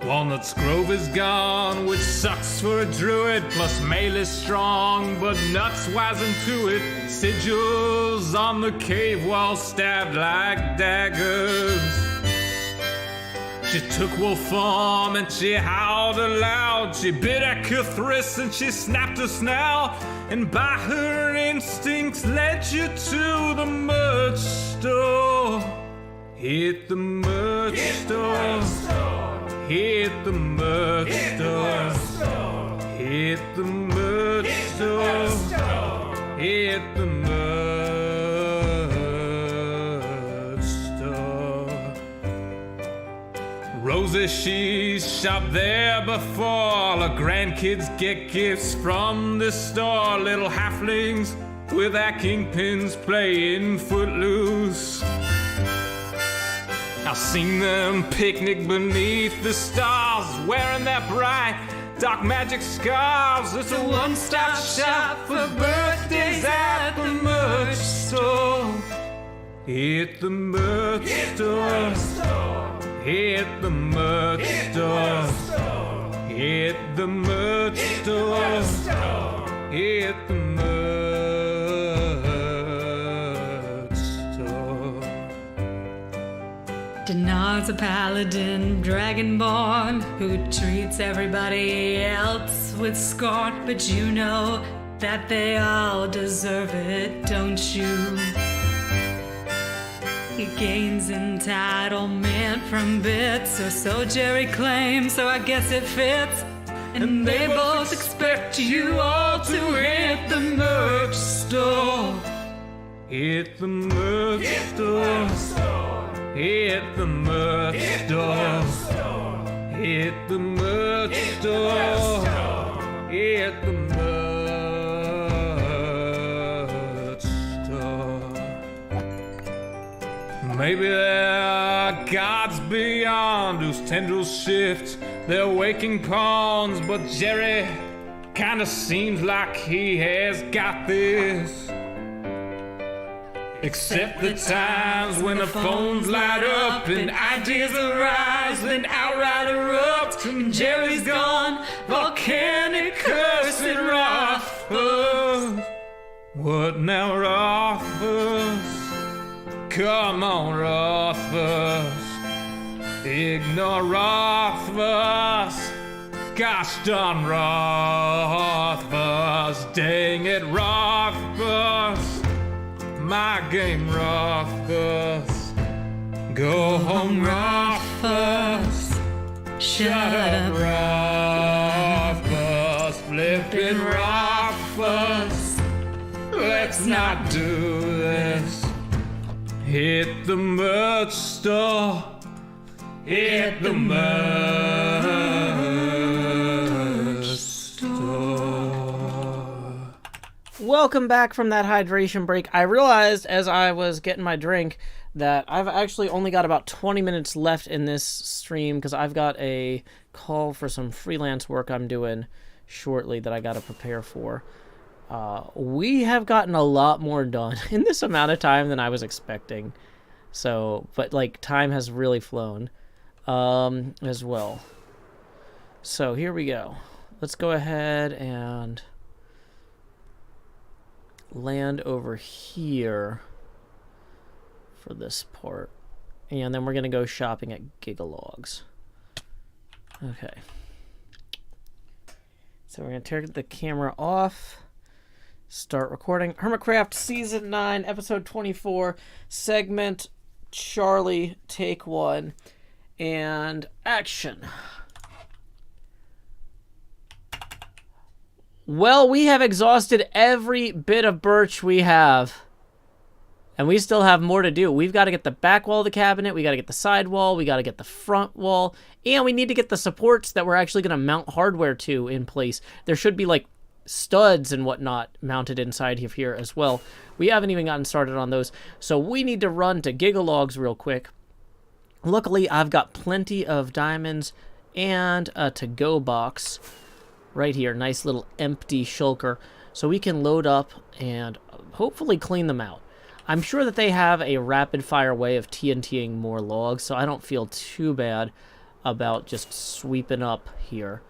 Walnut's Grove is gone, which sucks for a druid. Plus mail is strong, but nuts wise into it. Sigils on the cave wall stabbed like daggers. She took wolf form and she howled aloud. She bit at Cthulhu and she snapped her snout. And by her instincts led you to the merch store. Hit the merch store. Hit the merch store. Hit the merch store. Hit the merch store. Rosie, she's shopped there before. All her grandkids get gifts from this store. Little halflings with their kingpins playing footloose. I've seen them picnic beneath the stars, wearing their bright dark magic scarves. It's a one-stop shop for birthdays at the merch store. Hit the merch store. Hit the merch store. Hit the merch store. Hit the merch store. Denard's a paladin, dragonborn, who treats everybody else with scorn. But you know that they all deserve it, don't you? He gains entitlement from bits, or so Jerry claims, so I guess it fits. And they both expect you all to hit the merch store. Hit the merch store. Hit the merch store. Hit the merch store. Hit the merch store. Maybe there gods beyond whose tendrils shift their waking pawns, but Jerry kinda seems like he has got this. Except the times when the phones light up and ideas arise, then outright erupt, and Jerry's gone, volcanic cursed Rothfuss. What now, Rothfuss? Come on, Rothfuss. Ignore Rothfuss. Gosh darn Rothfuss. Dang it, Rothfuss. My game, Rothfuss. Go home, Rothfuss. Shut up, Rothfuss. Flippin' Rothfuss. Let's not do this. Hit the merch store. Hit the merch store. Welcome back from that hydration break. I realized as I was getting my drink that I've actually only got about 20 minutes left in this stream because I've got a call for some freelance work I'm doing shortly that I got to prepare for. We have gotten a lot more done in this amount of time than I was expecting. So, but like time has really flown as well. So here we go. Let's go ahead and land over here for this part. And then we're going to go shopping at Gigalogs. Okay. So we're going to turn the camera off. Start recording. HermitCraft Season 9, Episode 24, Segment Charlie, Take 1, and action. Well, we have exhausted every bit of birch we have. And we still have more to do. We've got to get the back wall of the cabinet, we got to get the side wall, we got to get the front wall, and we need to get the supports that we're actually going to mount hardware to in place. There should be like studs and whatnot mounted inside of here as well. We haven't even gotten started on those, so we need to run to Gigalogs real quick. Luckily, I've got plenty of diamonds and a to-go box right here. Nice little empty shulker, so we can load up and hopefully clean them out. I'm sure that they have a rapid-fire way of TNTing more logs, so I don't feel too bad about just sweeping up here.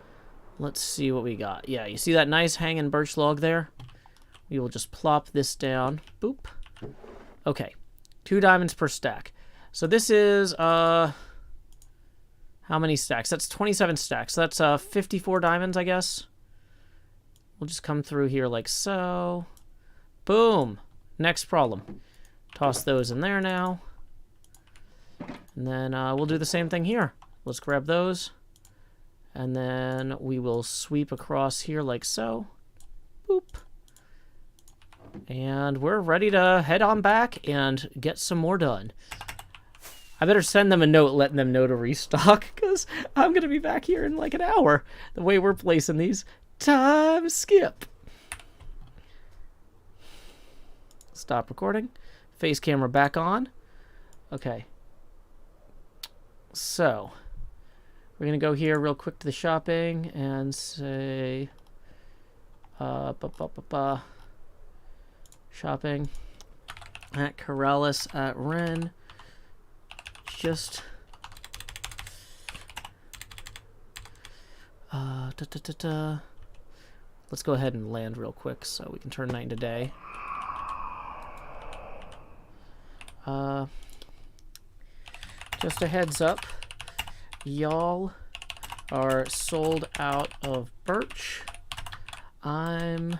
Let's see what we got. Yeah, you see that nice hanging birch log there? We will just plop this down. Boop. Okay. 2 diamonds per stack. So this is, how many stacks? That's 27 stacks. So that's 54 diamonds, I guess. We'll just come through here like so. Boom. Next problem. Toss those in there now. And then we'll do the same thing here. Let's grab those. And then we will sweep across here like so. Boop. And we're ready to head on back and get some more done. I better send them a note letting them know to restock, because I'm going to be back here in like an hour. The way we're placing these. Time skip. Stop recording. Face camera back on. Okay. So, we're going to go here real quick to the shopping and say, shopping at Corrales at Ren. Just, let's go ahead and land real quick so we can turn night into day. Just a heads up, y'all are sold out of birch. I'm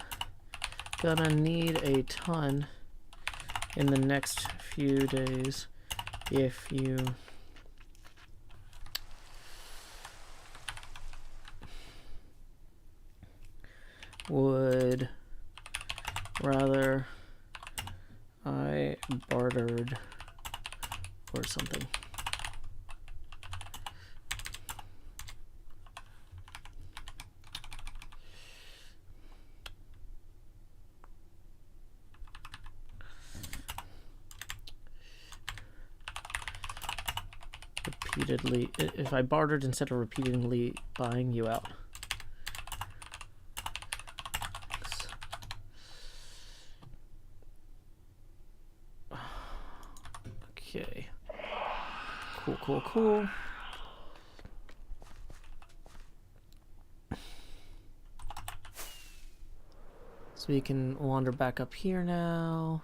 gonna need a ton in the next few days. If you would rather I bartered or something. repeatedly, if I bartered instead of repeatedly buying you out. Okay. Cool, cool, cool. So we can wander back up here now.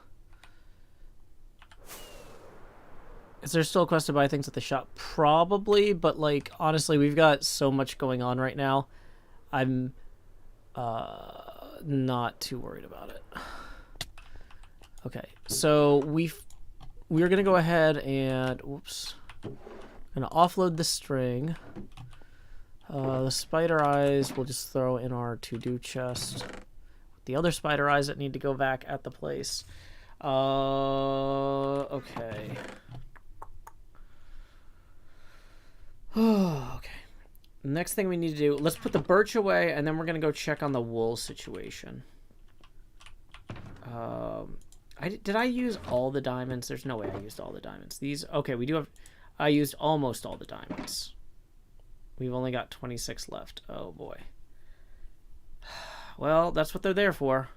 Is there still a quest to buy things at the shop? Probably, but like honestly, we've got so much going on right now. I'm not too worried about it. Okay, so we're gonna go ahead and whoops. Gonna offload the string. The spider eyes we'll just throw in our to-do chest. The other spider eyes that need to go back at the place. Okay. Okay. Next thing we need to do, let's put the birch away, and then we're gonna go check on the wool situation. Did I use all the diamonds? There's no way I used all the diamonds. These, okay, we do have, I used almost all the diamonds. We've only got 26 left. Oh boy. Well, that's what they're there for.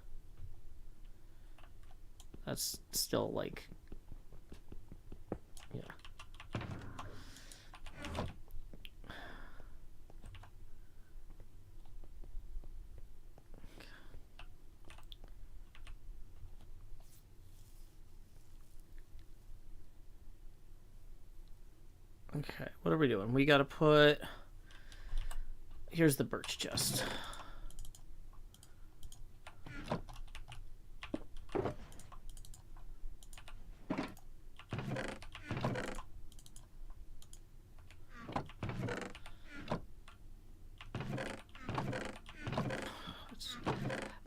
That's still like, yeah. Okay, what are we doing? We gotta put, here's the birch chest.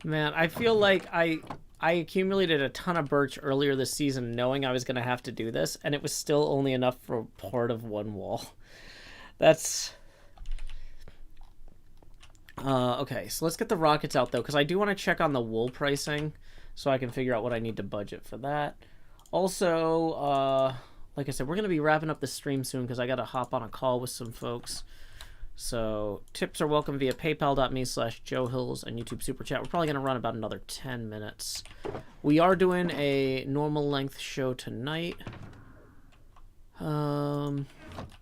Man, I feel like I accumulated a ton of birch earlier this season knowing I was going to have to do this, and it was still only enough for part of one wall. That's... okay, so let's get the rockets out, though, because I do want to check on the wool pricing so I can figure out what I need to budget for that. Also, like I said, we're going to be wrapping up the stream soon because I got to hop on a call with some folks. So tips are welcome via paypal.me/JoeHills and YouTube Super Chat. We're probably going to run about another 10 minutes. We are doing a normal length show tonight.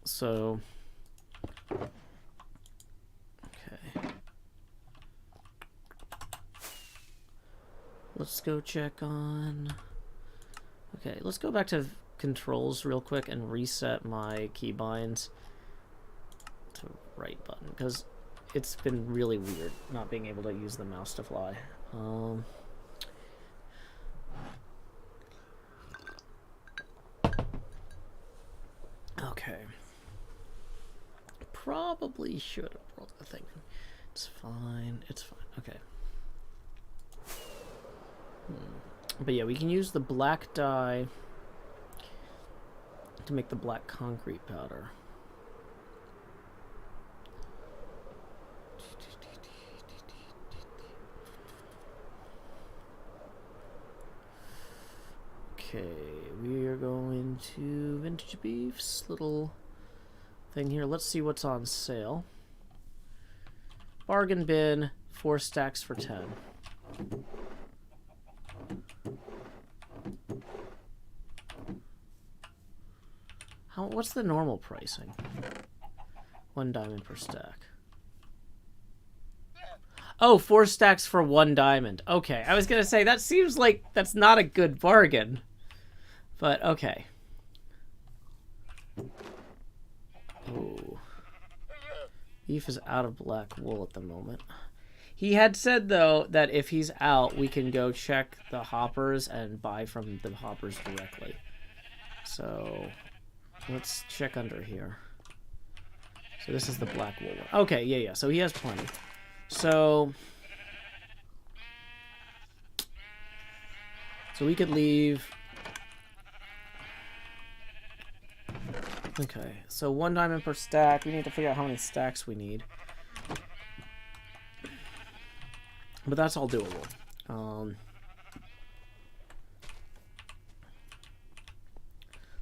So... okay. Let's go check on... okay, let's go back to controls real quick and reset my keybinds to right button, because it's been really weird not being able to use the mouse to fly. Okay. Probably should have brought the thing. It's fine. It's fine. Okay. But yeah, we can use the black dye to make the black concrete powder. Okay, we are going to Vintage Beef's little thing here. Let's see what's on sale. Bargain bin, 4 stacks for 10. What's the normal pricing? 1 diamond per stack. Oh, 4 stacks for 1 diamond. Okay, I was gonna say, that seems like that's not a good bargain. But, okay. Ooh. Beef is out of black wool at the moment. He had said, though, that if he's out, we can go check the hoppers and buy from the hoppers directly. So, let's check under here. So this is the black wool one. Okay, yeah, so he has plenty. So we could leave... okay, so 1 diamond per stack. We need to figure out how many stacks we need. But that's all doable.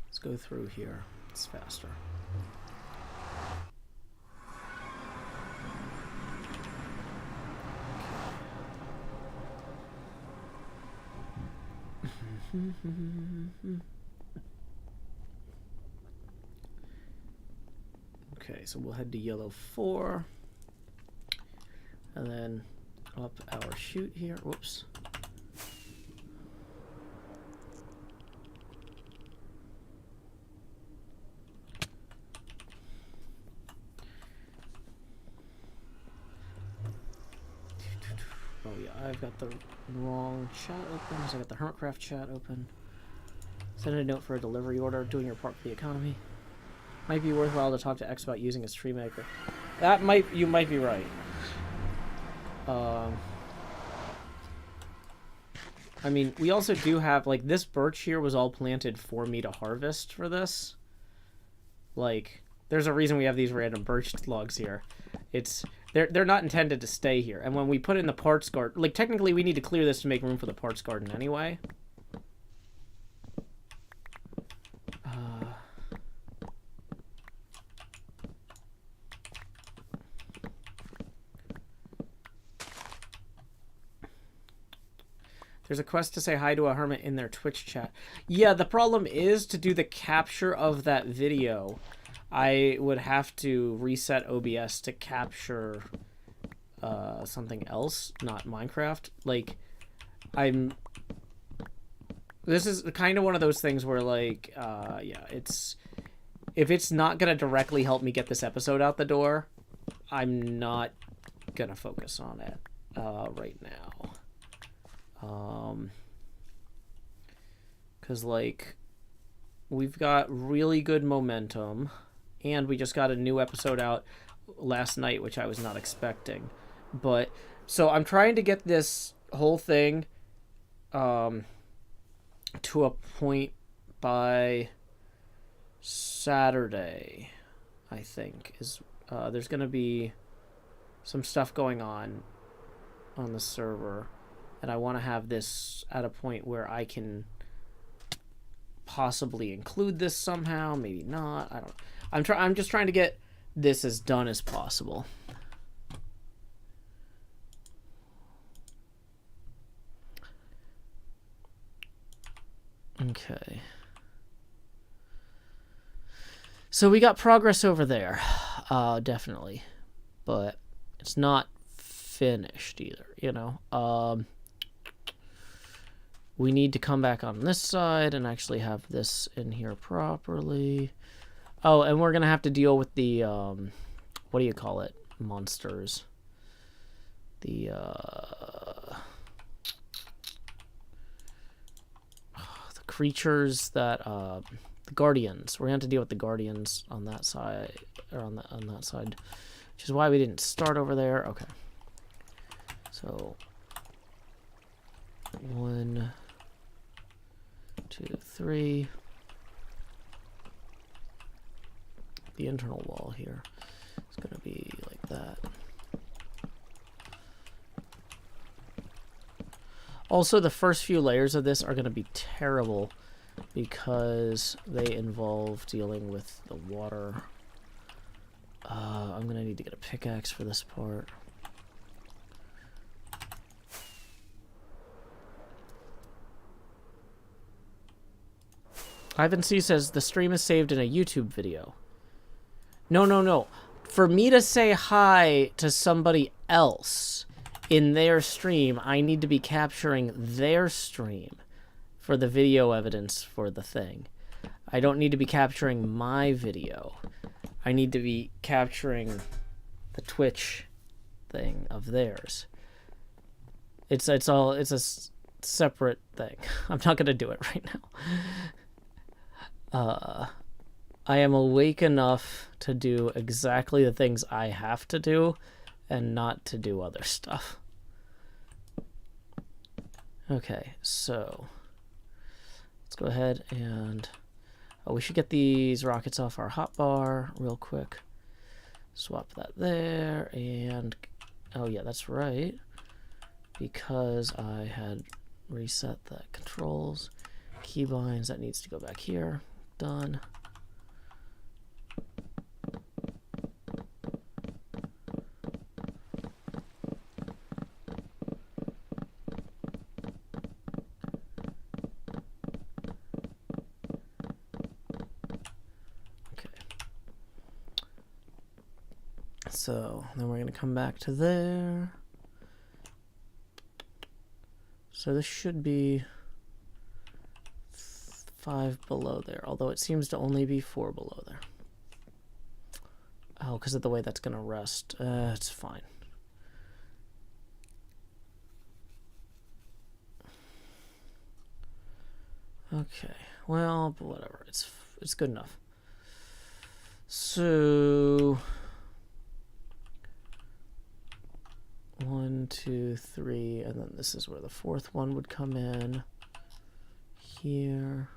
Let's go through here. It's faster. Okay, so we'll head to yellow 4. And then up our chute here. Whoops. Oh yeah, I've got the wrong chat open. So I got the HermitCraft chat open. Send a note for a delivery order. Doing your part for the economy. Might be worthwhile to talk to X about using a stream maker. You might be right. I mean, we also do have, like, this birch here was all planted for me to harvest for this. Like, there's a reason we have these random birch logs here. They're not intended to stay here. And when we put in the parts garden, like, technically we need to clear this to make room for the parts garden anyway. There's a quest to say hi to a hermit in their Twitch chat. Yeah, the problem is to do the capture of that video, I would have to reset OBS to capture something else, not Minecraft. Like, this is kind of one of those things where, like, yeah, if it's not going to directly help me get this episode out the door, I'm not going to focus on it right now. Because, like, we've got really good momentum, and we just got a new episode out last night, which I was not expecting. But, so I'm trying to get this whole thing to a point by Saturday, I think. There's going to be some stuff going on the server. And I want to have this at a point where I can possibly include this somehow, maybe not. I don't. I'm just trying to get this as done as possible. Okay. So we got progress over there, definitely, but it's not finished either, you know. We need to come back on this side and actually have this in here properly. Oh, and we're going to have to deal with the, what do you call it? Monsters. The creatures that, the guardians. We're going to have to deal with the guardians on that side, or on that side, which is why we didn't start over there. Okay. So, 1, 2, 3. The internal wall here is going to be like that. Also, the first few layers of this are going to be terrible because they involve dealing with the water. I'm going to need to get a pickaxe for this part. Ivan C says the stream is saved in a YouTube video. No. For me to say hi to somebody else in their stream, I need to be capturing their stream for the video evidence for the thing. I don't need to be capturing my video. I need to be capturing the Twitch thing of theirs. It's a separate thing. I'm not going to do it right now. I am awake enough to do exactly the things I have to do and not to do other stuff. Okay, so let's go ahead and we should get these rockets off our hotbar real quick. Swap that there, and oh yeah, that's right, because I had reset the controls. Keybinds, that needs to go back here. Done. So then we're going to come back to there. So this should be 5 below there, although it seems to only be 4 below there. Oh, because of the way that's going to rest. It's fine. Okay, well, but whatever. It's good enough. So 1, 2, 3, and then this is where the 4th one would come in. Here.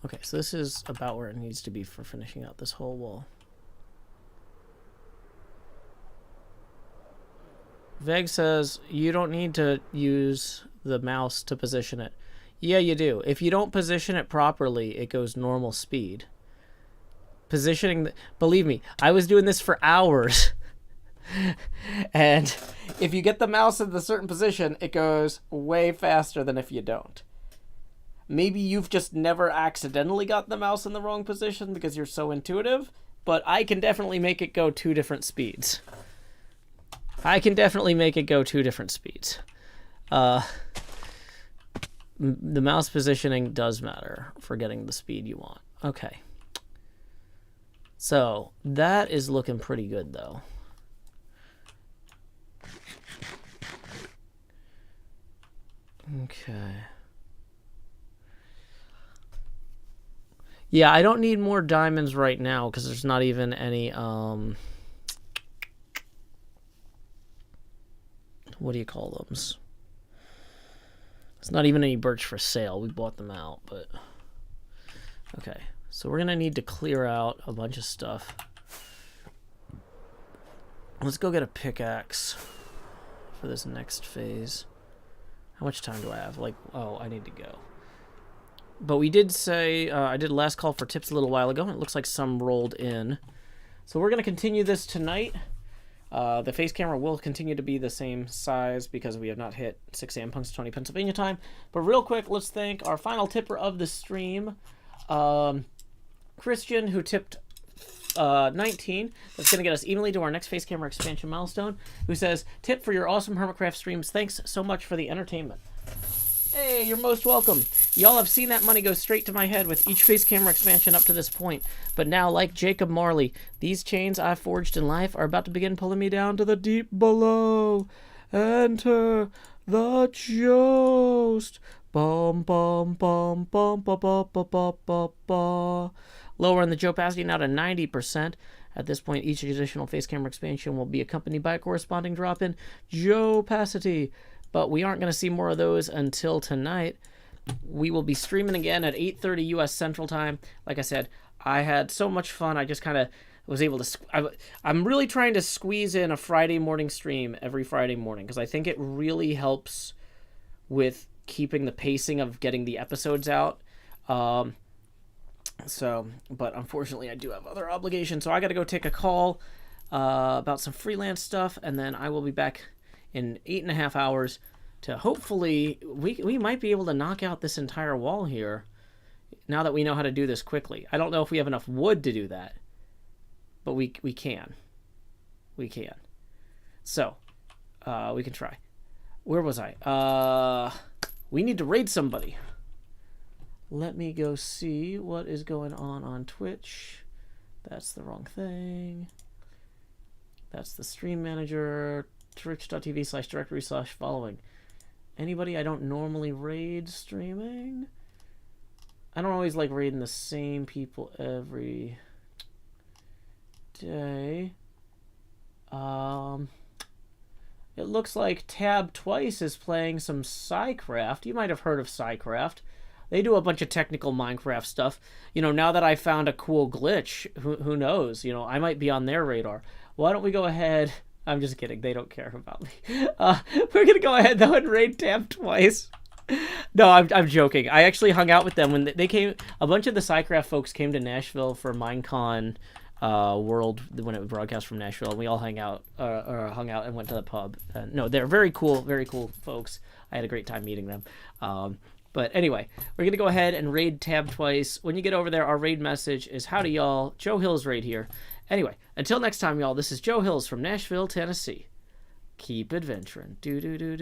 Okay, so this is about where it needs to be for finishing out this whole wall. Veg says, you don't need to use the mouse to position it. Yeah, you do. If you don't position it properly, it goes normal speed. Positioning, believe me, I was doing this for hours. And if you get the mouse in the certain position, it goes way faster than if you don't. Maybe you've just never accidentally got the mouse in the wrong position because you're so intuitive, but I can definitely make it go 2 different speeds. The mouse positioning does matter for getting the speed you want. Okay. So that is looking pretty good, though. Okay. Yeah, I don't need more diamonds right now because there's not even any, what do you call them? It's not even any birch for sale. We bought them out, but okay. So we're going to need to clear out a bunch of stuff. Let's go get a pickaxe for this next phase. How much time do I have? Like, oh, I need to go. But we did say, I did last call for tips a little while ago, and it looks like some rolled in. So we're going to continue this tonight. The face camera will continue to be the same size because we have not hit 6 a.m. Punxsutawney, Pennsylvania time. But real quick, let's thank our final tipper of the stream, Christian, who tipped 19. That's going to get us evenly to our next face camera expansion milestone, who says, tip for your awesome HermitCraft streams. Thanks so much for the entertainment. Hey, you're most welcome. Y'all have seen that money go straight to my head with each face camera expansion up to this point. But now, like Jacob Marley, these chains I've forged in life are about to begin pulling me down to the deep below. Enter the joust. Bum, bum, bum, bum, ba, ba, ba, ba, ba, ba. Lowering the opacity now to 90%. At this point, each additional face camera expansion will be accompanied by a corresponding drop in opacity. But we aren't going to see more of those until tonight. We will be streaming again at 8:30 U.S. Central Time. Like I said, I had so much fun. I just kind of was able to... I'm really trying to squeeze in a Friday morning stream every Friday morning because I think it really helps with keeping the pacing of getting the episodes out. But unfortunately, I do have other obligations. So I got to go take a call about some freelance stuff, and then I will be back in 8.5 hours to hopefully we might be able to knock out this entire wall here now that we know how to do this quickly. I don't know if we have enough wood to do that, but we can. So we can try. Where was I? We need to raid somebody. Let me go see what is going on Twitch. That's the wrong thing. That's the stream manager. Twitch.tv/directory/following. Anybody I don't normally raid streaming? I don't always like raiding the same people every day. It looks like Tab Twice is playing some SciCraft. You might have heard of SciCraft. They do a bunch of technical Minecraft stuff. You know, now that I found a cool glitch, who knows? You know, I might be on their radar. Why don't we go ahead... I'm just kidding. They don't care about me. We're going to go ahead, though, and raid Tab Twice. No, I'm joking. I actually hung out with them when they came. A bunch of the SciCraft folks came to Nashville for Minecon World when it broadcast from Nashville. And we all hung out and went to the pub. No, they're very cool folks. I had a great time meeting them. But anyway, we're going to go ahead and raid tab twice. When you get over there, our raid message is howdy, y'all. Joe Hills right here. Anyway, until next time, y'all, this is Joe Hills from Nashville, Tennessee. Keep adventuring. Do do do do.